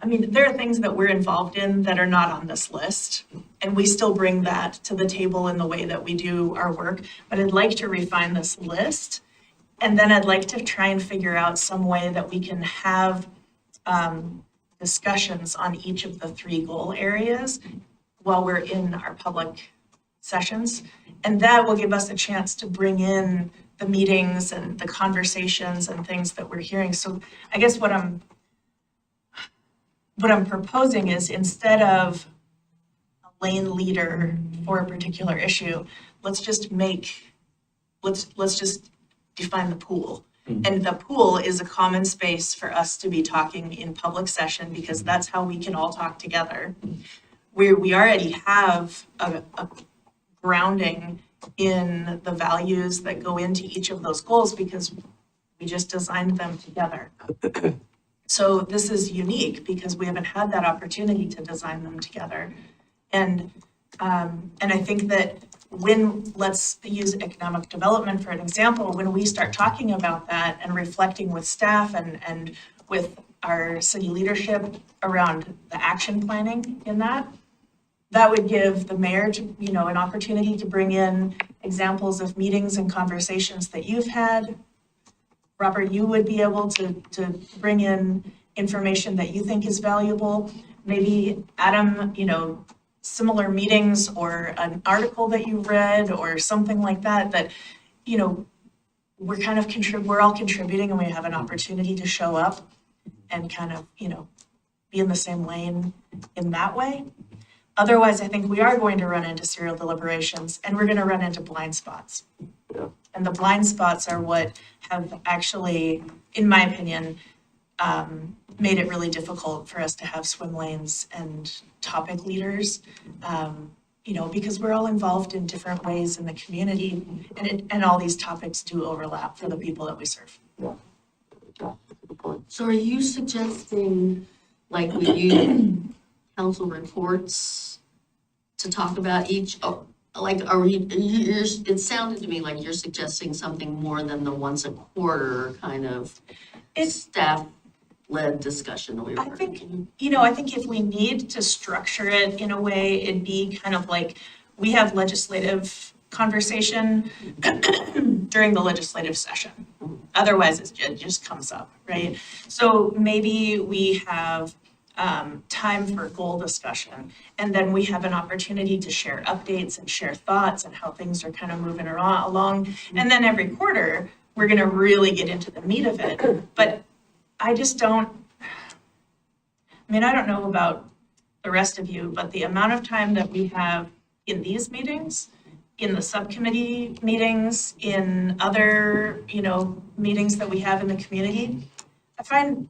there are things that we're involved in that are not on this list, and we still bring that to the table in the way that we do our work, but I'd like to refine this list, and then I'd like to try and figure out some way that we can have discussions on each of the 3 goal areas while we're in our public sessions. And that will give us a chance to bring in the meetings and the conversations and things that we're hearing. So I guess what I'm proposing is, instead of a lane leader for a particular issue, let's just define the pool. And the pool is a common space for us to be talking in public session because that's how we can all talk together. We already have a grounding in the values that go into each of those goals because we just designed them together. So this is unique because we haven't had that opportunity to design them together. And I think that let's use economic development for an example, when we start talking about that and reflecting with staff and with our city leadership around the action planning in that would give the mayor an opportunity to bring in examples of meetings and conversations that you've had. Robert, you would be able to bring in information that you think is valuable. Maybe Adam, similar meetings or an article that you read or something like that, we're kind of we're all contributing and we have an opportunity to show up and kind of, be in the same lane in that way. Otherwise, I think we are going to run into serial deliberations and we're going to run into blind spots. Yeah. And the blind spots are what have actually, in my opinion, made it really difficult for us to have swim lanes and topic leaders, because we're all involved in different ways in the community, and all these topics do overlap for the people that we serve. So are you suggesting, like, we use council reports to talk about each, like, are we, it sounded to me like you're suggesting something more than the once a quarter kind of staff-led discussion we were. I think, I think if we need to structure it in a way, it'd be kind of like, we have legislative conversation during the legislative session. Otherwise, it just comes up, right? So maybe we have time for goal discussion, and then we have an opportunity to share updates and share thoughts and how things are kind of moving along. And then every quarter, we're gonna really get into the meat of it. But I just don't, I don't know about the rest of you, but the amount of time that we have in these meetings, in the subcommittee meetings, in other, meetings that we have in the community, I find,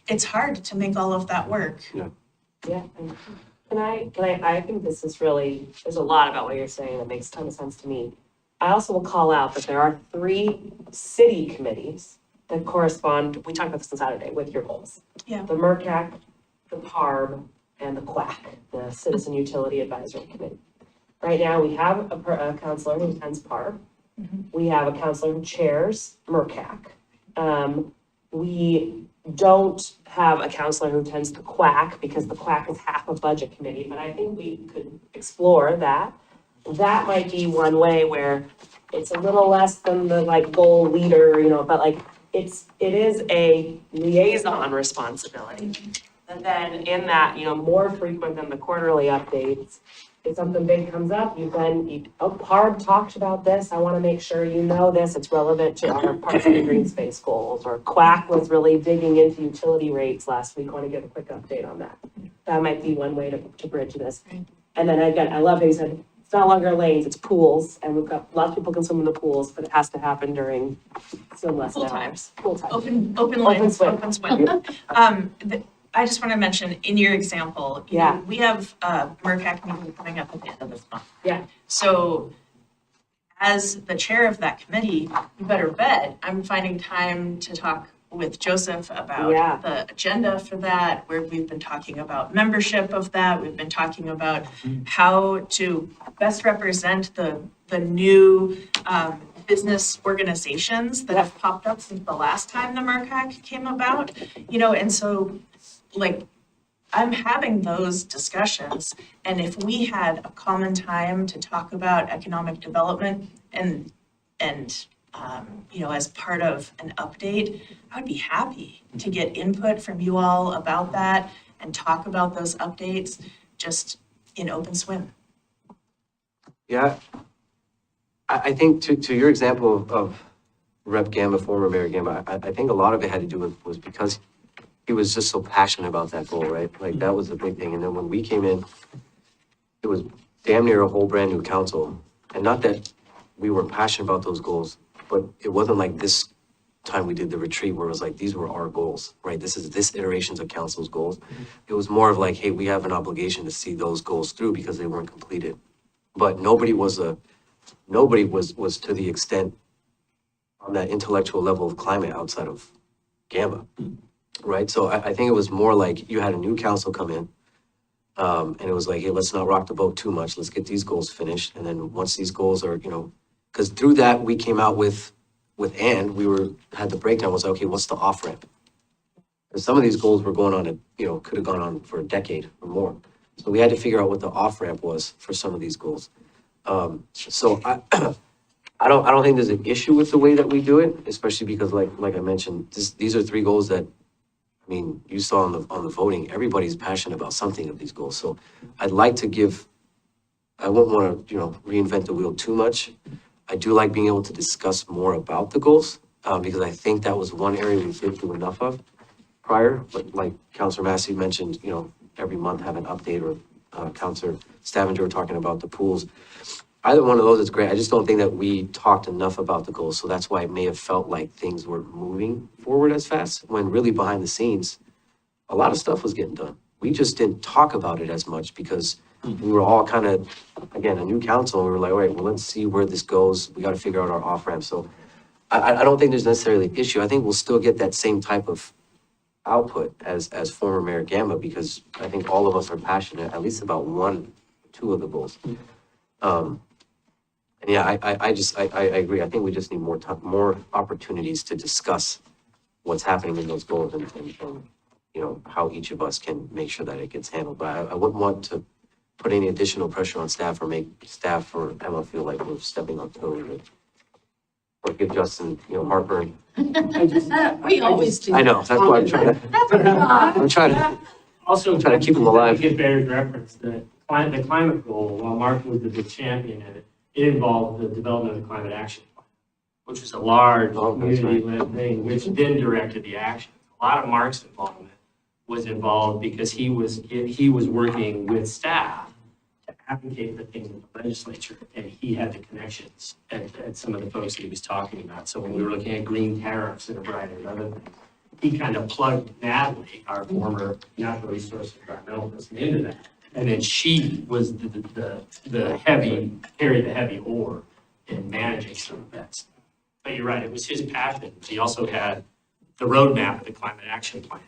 it's hard to make all of that work. Yeah, and I think this is really, there's a lot about what you're saying that makes a ton of sense to me. I also will call out that there are 3 city committees that correspond, we talked about this on Saturday, with your goals. Yeah. The MRCAC, the PARB, and the QUAC, the Citizen Utility Advisory Committee. Right now, we have a counselor who attends PARB. We have a counselor who chairs MRCAC. We don't have a counselor who attends the QUAC because the QUAC is half a budget committee, but I think we could explore that. That might be one way where it's a little less than the goal leader, but it is a liaison responsibility. And then in that, more frequent than the quarterly updates, if something big comes up, PARB talked about this, I wanna make sure you know this, it's relevant to our parks and green space goals, or QUAC was really digging into utility rates last week, wanna give a quick update on that. That might be one way to bridge this. And then again, I love how you said, it's no longer lanes, it's pools, and we've got lots of people can swim in the pools, but it has to happen during swim lesson Pool hours. times. Pool time. Open lanes, swim. open swim. I just want to mention, in your example, Yeah. we have a MRCAC meeting coming up at the end of this month. Yeah. So as the chair of that committee, you better bet I'm finding time to talk with Joseph Yeah. about the agenda for that, where we've been talking about membership of that. We've been talking about how to best represent the new business organizations that have popped up since the last time the MRCAC came about, and so I'm having those discussions, and if we had a common time to talk about economic development and as part of an update, I would be happy to get input from you all about that and talk about those updates just in open swim. Yeah, I think to your example of Rep. Gamma, former Mayor Gamma, I think a lot of it had to do with, was because he was just so passionate about that goal, right? That was the big thing. And then when we came in, it was damn near a whole brand new council. And not that we weren't passionate about those goals, but it wasn't like this time we did the retreat where it was like, these were our goals, right? This iterations of council's goals. It was more of like, hey, we have an obligation to see those goals through because they weren't completed. But nobody was to the extent on that intellectual level of climate outside of Gamma, right? So I think it was more like you had a new council come in, and it was like, hey, let's not rock the boat too much. Let's get these goals finished. And then once these goals are, because through that, we came out with had the breakdown was, okay, what's the off ramp? Because some of these goals were going on, could have gone on for a decade or more. So we had to figure out what the off ramp was for some of these goals. So I don't think there's an issue with the way that we do it, especially because like I mentioned, these are 3 goals that, you saw on the voting, everybody's passionate about something of these goals. So I'd like to I won't want to, reinvent the wheel too much. I do like being able to discuss more about the goals, because I think that was one area we didn't do enough of prior. But like Councilor Massey mentioned, every month have an update, or Councilor Stavanger talking about the pools. Either one of those is great. I just don't think that we talked enough about the goals. So that's why it may have felt like things were moving forward as fast, when really behind the scenes, a lot of stuff was getting done. We just didn't talk about it as much because we were all kind of, again, a new council. And we were like, all right, well, let's see where this goes. We got to figure out our off ramp. So I don't think there's necessarily an issue. I think we'll still get that same type of output as former Mayor Gamma, because I think all of us are passionate, at least about 1, 2 of the goals. And yeah, I agree. I think we just need more time, more opportunities to discuss what's happening in those goals and, you know, how each of us can make sure that it gets handled. But I wouldn't want to put any additional pressure on staff or make staff or Emma feel like we're stepping on toes or give Justin, you know, heartburn. We always do. I know, that's why I'm trying to, That's our job. I'm trying to, Also, Try to keep 'em alive. I think it bears reference that the climate goal, while Mark was the big champion of it, it involved the development of the climate action plan, which was a large Oh, that's right. community-led thing, which then directed the action. A lot of Mark's involvement was involved because he was working with staff to advocate for things in the legislature, and he had the connections at some of the folks that he was talking about. So when we were looking at green tariffs and a variety of other things, he kind of plugged Natalie, our former natural resource environmental person, into that. And then she was the carried the heavy oar in managing some of that stuff. But you're right, it was his passion. He also had the roadmap of the climate action plan.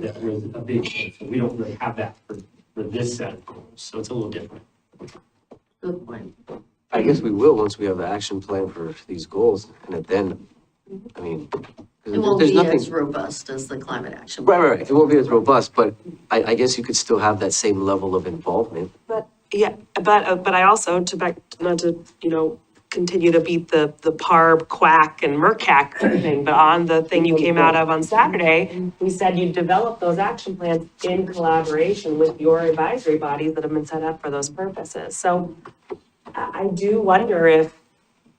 That was a big thing. So we don't really have that for this set of goals. So it's a little different. Good point. I guess we will once we have the action plan for these goals. And then, I mean, 'cause It won't there's be nothing. as robust as the climate action. Right. It won't be as robust, but I guess you could still have that same level of involvement. Yeah, but I also, not to, you know, continue to beat the PARB, quack, and MERCAC thing, but on the thing you came out of on Saturday, we said you develop those action plans in collaboration with your advisory bodies that have been set up for those purposes. So I do wonder if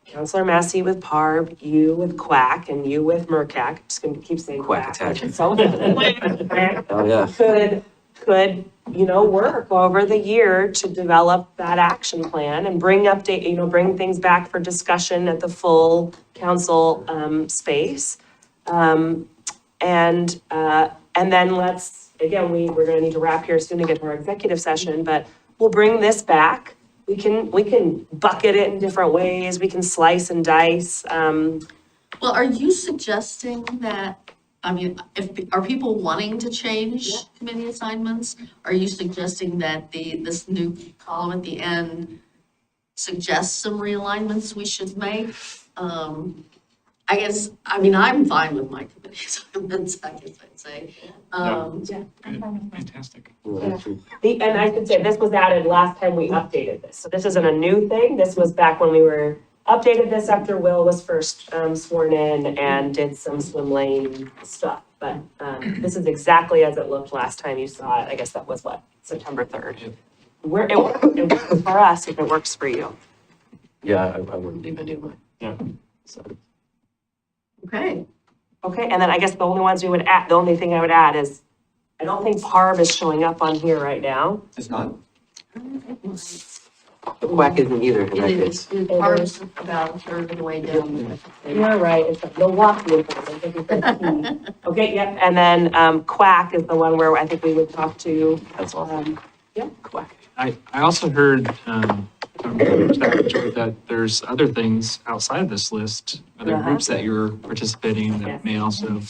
Counselor Massey with PARB, you with quack, and you with MERCAC, just gonna keep saying Quack quack. attachment. So Oh, yeah. could, you know, work over the year to develop that action plan and bring things back for discussion at the full council, space. And then we're gonna need to wrap here soon to get to our executive session, but we'll bring this back. We can bucket it in different ways. We can slice and dice. Well, are you suggesting that, I mean, are people wanting to change committee assignments? Are you suggesting that this new column at the end suggests some realignments we should make? I'm fine with my committee assignments, I guess I'd say. Fantastic. And I should say, this was added last time we updated this. So this isn't a new thing. This was back when we were updated this after Will was first sworn in and did some swim lane stuff. But this is exactly as it looked last time you saw it. I guess that was September 3rd. It works for us if it works for you. Yeah, I wouldn't leave any of mine. Yeah. So, Okay, Okay, and then I guess the only thing I would add is, I don't think PARB is showing up on here right now. It's not? the quack isn't either in that it case. is, PARB's about a third of the way down. You're right, it's Milwaukie. Okay, yep, and then quack is the one where I think we would talk to, That's all. quack. I also heard, that there's other things outside of this list, other groups that you're participating in that may also,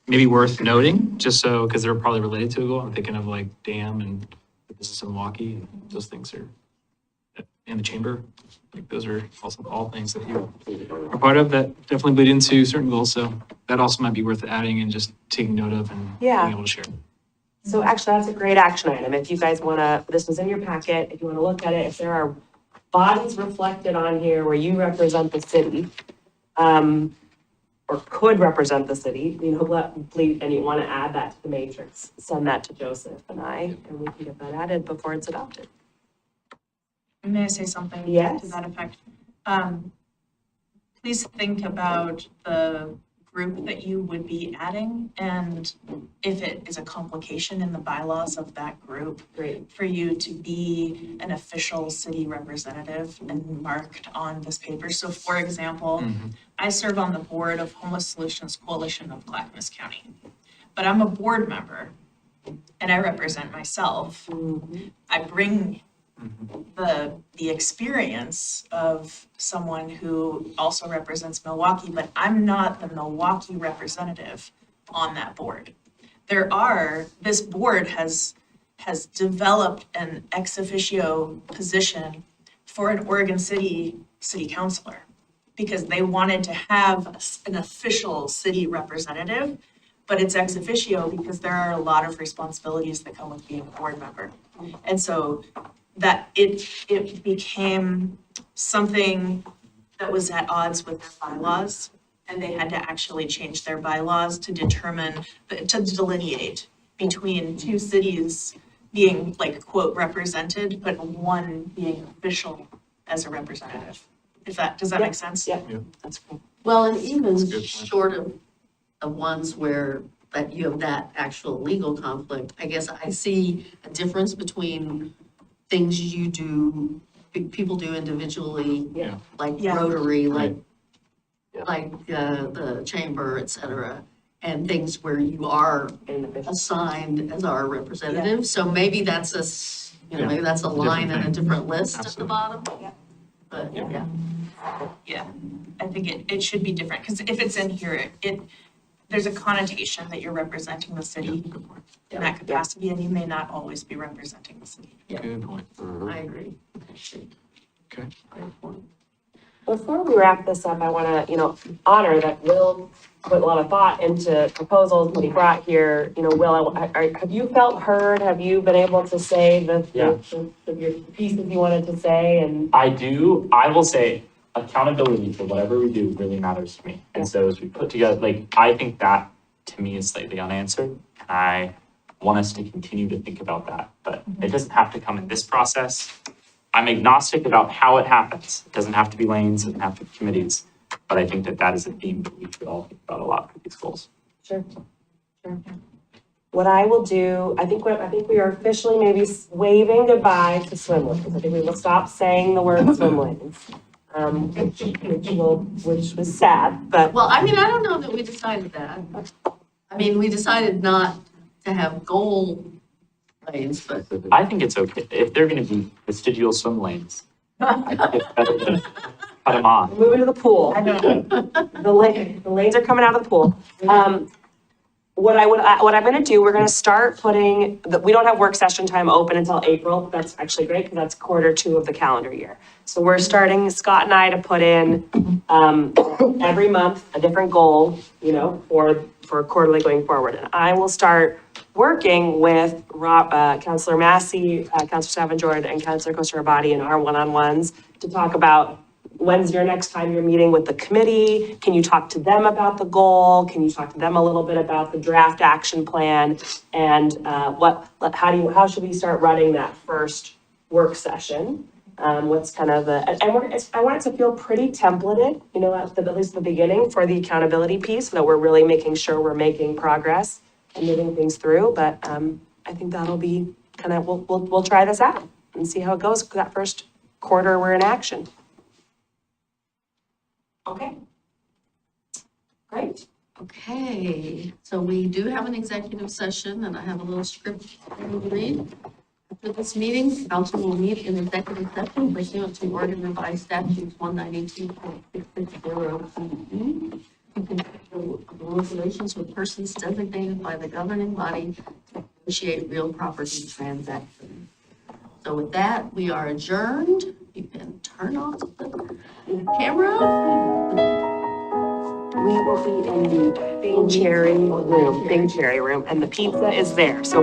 maybe worth noting, just so, because they're probably related to a goal. I'm thinking of like DAM and the Business of Milwaukee, and those things are, and the chamber, like those are also all things that you are part of that definitely bleed into certain goals. So that also might be worth adding and just taking note of and being able to share. So actually, that's a great action item. If you guys wanna, this was in your packet, if you wanna look at it, if there are bodies reflected on here where you represent the city, or could represent the city, please, and you wanna add that to the matrix, send that to Joseph and we can get that added before it's adopted. May I say something Yes. to that effect? Please think about the group that you would be adding and if it is a complication in the bylaws of that group. Great. For you to be an official city representative and marked on this paper. So for example, I serve on the board of Homeless Solutions Coalition of Clackamas County, but I'm a board member and I represent myself. I bring the experience of someone who also represents Milwaukie, but I'm not the Milwaukie representative on that board. This board has developed an ex officio position for an Oregon City councilor, because they wanted to have an official city representative, but it's ex officio because there are a lot of responsibilities that come with being a board member. And so that it became something that was at odds with their bylaws, and they had to actually change their bylaws to determine, to delineate between two cities being like, quote, represented, but one being official as a representative. Does that make sense? Yeah, that's cool. Well, and even That's a good point. short of ones where that you have that actual legal conflict, I guess I see a difference between things you do, people do individually, Yeah. like Yeah. Rotary, like, Yeah. the chamber, et cetera, and things where you are And official. assigned as our representative. So maybe that's maybe that's a line in a thing. different list at the Absolutely. bottom. Yeah. But, Yeah. yeah. Yeah, I think it should be different, because if it's in here, there's a connotation that you're representing the city in that capacity, and you may not always be representing the city. Good point. I agree. Okay. Great point. Before we wrap this up, I want to, honor that Will put a lot of thought into proposals that he brought here. Will, have you felt heard? Have you been able to say your pieces you wanted to say? And I will say accountability for whatever we do really matters to me. And so as we put together, I think that to me is slightly unanswered. And I want us to continue to think about that, but it doesn't have to come in this process. I'm agnostic about how it happens. It doesn't have to be lanes, it doesn't have to be committees. But I think that is a theme that we should all think about a lot for these goals. Sure. What I will do, I think we are officially maybe waving goodbye to swim lanes. I think we will stop saying the word swim lanes. Which was sad, but Well, I don't know that we decided that. We decided not to have goal lanes, but I think it's okay, if they're gonna be vestigial swim lanes, I think it's better to cut them on. moving to the pool. I know. The lanes are coming out of the pool. What I'm gonna do, we're gonna start putting, we don't have work session time open until April. That's actually great, because that's Q2 of the calendar year. So we're starting, Scott and I, to put in, every month, a different goal, for quarterly going forward. And I will start working with Councilor Massey, Councilor Savanjord, and Councilor Kosarabadi in our one-on-ones to talk about when's your next time you're meeting with the committee? Can you talk to them about the goal? Can you talk to them a little bit about the draft action plan? And how should we start running that first work session? What's kind of I want it to feel pretty templated, at least the beginning, for the accountability piece, so that we're really making sure we're making progress and moving things through. But I think that'll be we'll try this out and see how it goes that first quarter we're in action. Okay. Great. okay. So we do have an executive session, and I have a little script for you to read. After this meeting, council will meet in executive session pursuant to Oregon Revised Statutes 192.660. To conduct rules relations with persons designated by the governing body to negotiate real property transactions. So with that, we are adjourned. You can turn off the camera. We will be in the Bing Cherry room, and the pizza is there. So